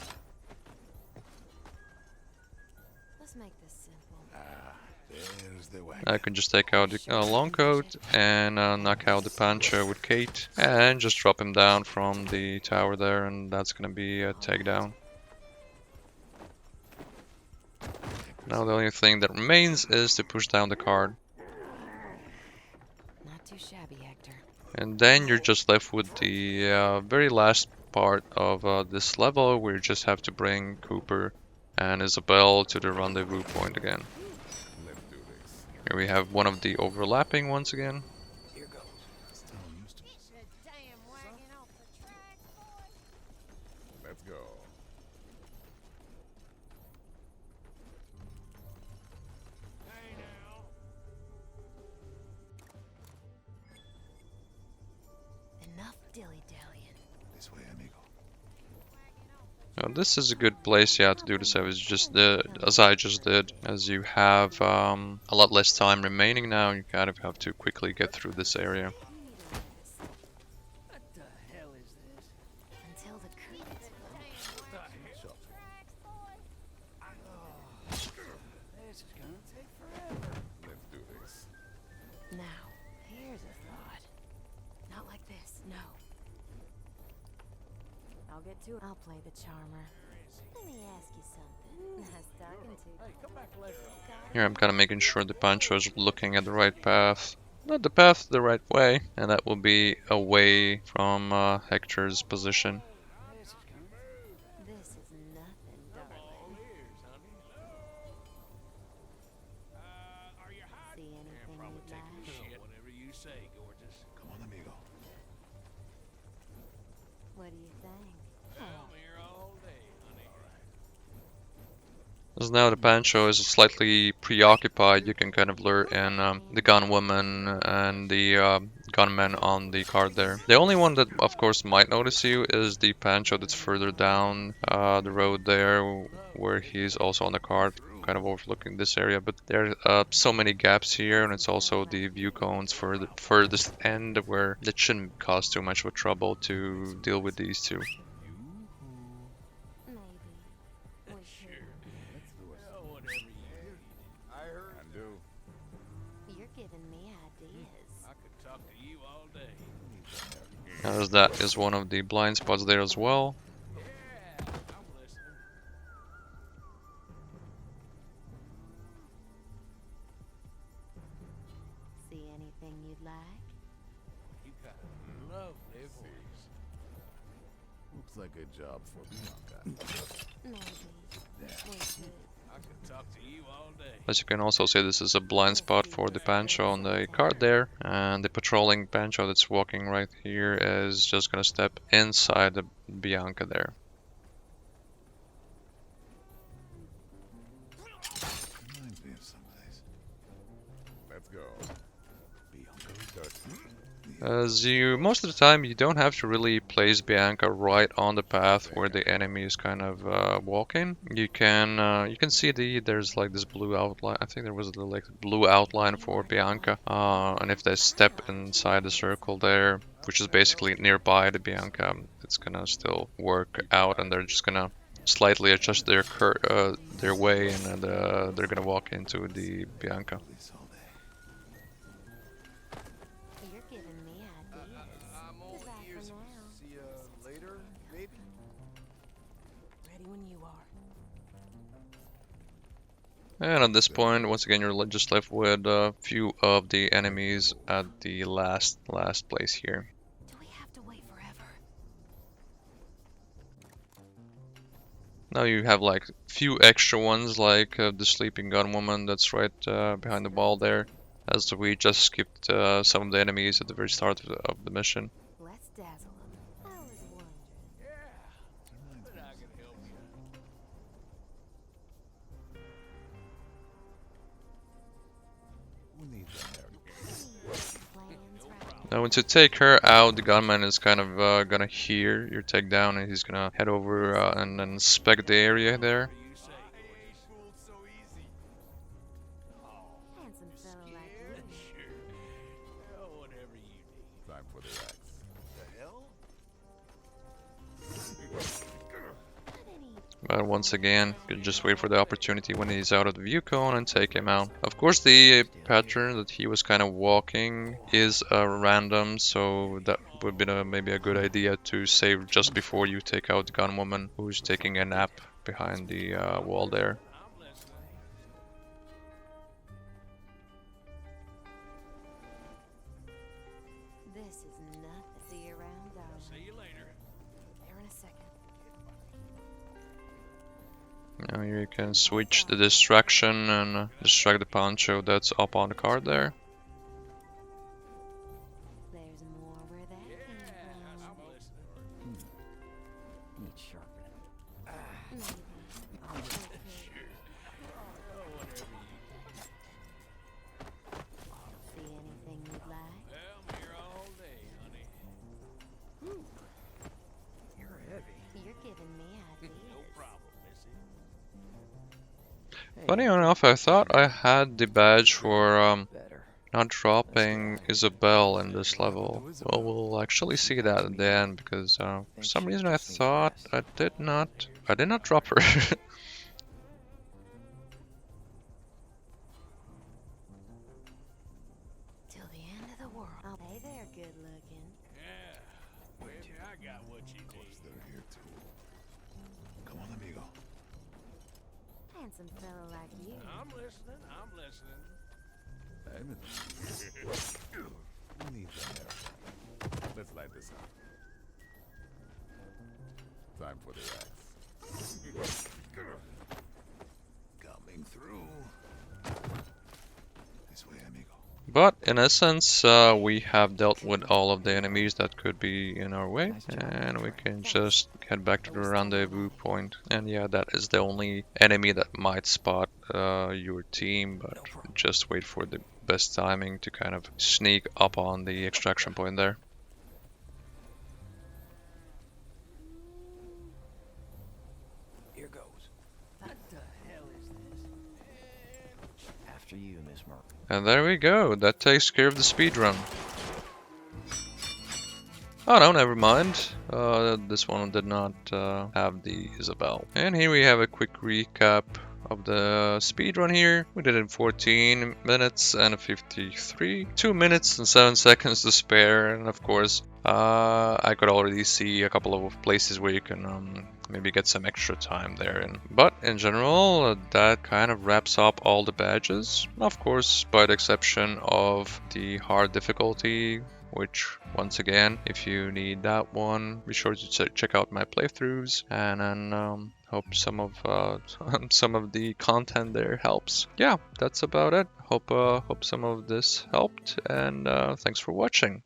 Let's make this simple. Ah, there's the wagon. I can just take out the long coat and knock out the Pancho with Kate and just drop him down from the tower there, and that's gonna be a takedown. Now the only thing that remains is to push down the card, Not too shabby, Hector. and then you're just left with the very last part of this level, where you just have to bring Cooper and Isabelle to the rendezvous point again. Let's do this. Here we have one of the overlapping once again. Here goes. Still used to this. Damn wagon off the track, boy. Let's go. Hey now. Enough dilly-dallying. This way, amigo. Now this is a good place, yeah, to do the save as I just did, as you have a lot less time remaining now. You kind of have to quickly get through this area. What the hell is this? Until the curtains fall. This is gonna take forever. Let's do this. Now, here's a thought. Not like this, no. I'll get to it. I'll play the charmer. Let me ask you something. Nice talking to you. Hey, come back later. Here I'm kind of making sure the Pancho is looking at the right path. Not the path the right way, and that will be away from Hector's position. This is gonna. This is nothing, darling. Here's, honey. Are you hot? See anything Probably you'd taking like? shit. Whatever you say, gorgeous. Come on, amigo. What do you think? I'm here all day, honey. As now the Pancho is slightly preoccupied, you can kind of lure in the gunwoman and the gunman on the card there. The only one that of course might notice you is the Pancho that's further down the road there, where he's also on the card, kind of overlooking this area. But there are so many gaps here, and it's also the view cones for the furthest end, where it shouldn't cause too much of a trouble to deal with these two. Maybe. We could. Let's lure Oh, whatever you need. I heard. I do. You're giving me ideas. I could talk to you all day. As that is one of the blind spots there as well. Yeah, I'm listening. See anything you'd like? You got a lovely voice. Looks like a job for Bianca. Maybe. We could. I could talk to you all day. As you can also see, this is a blind spot for the Pancho on the card there, and the patrolling Pancho that's walking right here is just gonna step inside the Bianca there. Reminds me of someplace. Let's go. Bianca starts. As you, most of the time, you don't have to really place Bianca right on the path where the enemy is kind of walking. You can see there's like this blue outline. I think there was like blue outline for Bianca. And if they step inside the circle there, which is basically nearby the Bianca, it's gonna still work out, and they're just gonna slightly adjust their way, and they're gonna walk into the Bianca. Police all day. You're giving me ideas. I'm all Goodbye ears. for now. See ya later, baby. Ready when you are. And at this point, once again, you're just left with a few of the enemies at the last place here. Do we have to wait forever? Now you have like few extra ones, like the sleeping gun woman that's right behind the wall there, as we just skipped some of the enemies at the very start of the mission. Let's dazzle them. I was wondering. Yeah. But I can help you. Who needs that hair? Plans right. Now, to take her out, the gunman is kind of gonna hear your takedown, and he's gonna head over and inspect the area there. You say, gorgeous. Fooled so easy. Handsome fellow like you. Sure. Oh, whatever you need. Time for the axe. The hell? But once again, you just wait for the opportunity when he's out of the view cone and take him out. Of course, the pattern that he was kind of walking is random, so that would be maybe a good idea to save just before you take out the gun woman who's taking a nap behind the wall there. I'm listening. This is nothing. See you around, darling. See you later. There in a second. Now you can switch the distraction and distract the poncho that's up on the card there. There's more where that came I'm from. listening. Need sharpening. Maybe. Oh, whatever you need. See anything you'd like? Well, I'm here all day, honey. You're heavy. You're giving me ideas. No problem, missy. Hey, Funny enough, I thought I had the badge for better. not dropping Isabelle in this level. Well, we'll actually see that at the end, because for some reason I thought I did not drop her. Till the end of the world. Oh, hey there, good looking. Yeah. Baby, I got what you need. They're here too. Come on, amigo. Handsome fellow like you. I'm listening. I'm listening. Who needs that hair? Let's light this up. Time for the axe. Coming through. This way, amigo. But in essence, we have dealt with all of the enemies that could be in our way, and we can just head back to the rendezvous point. And yeah, that is the only enemy that might spot your team, but just wait for the best timing to kind of sneak up on the extraction point there. Here goes. What the hell is this? After you, Miss Merkel. And there we go, that takes care of the speedrun. Oh no, never mind. This one did not have the Isabelle. And here we have a quick recap of the speedrun here. We did it in 14 minutes and 53. 2 minutes and 7 seconds to spare, and of course, I could already see a couple of places where you can maybe get some extra time there. But in general, that kind of wraps up all the badges. Of course, by the exception of the hard difficulty, which once again, if you need that one, be sure to check out my playthroughs, and then hope some of the content there helps. Yeah, that's about it. Hope some of this helped, and thanks for watching.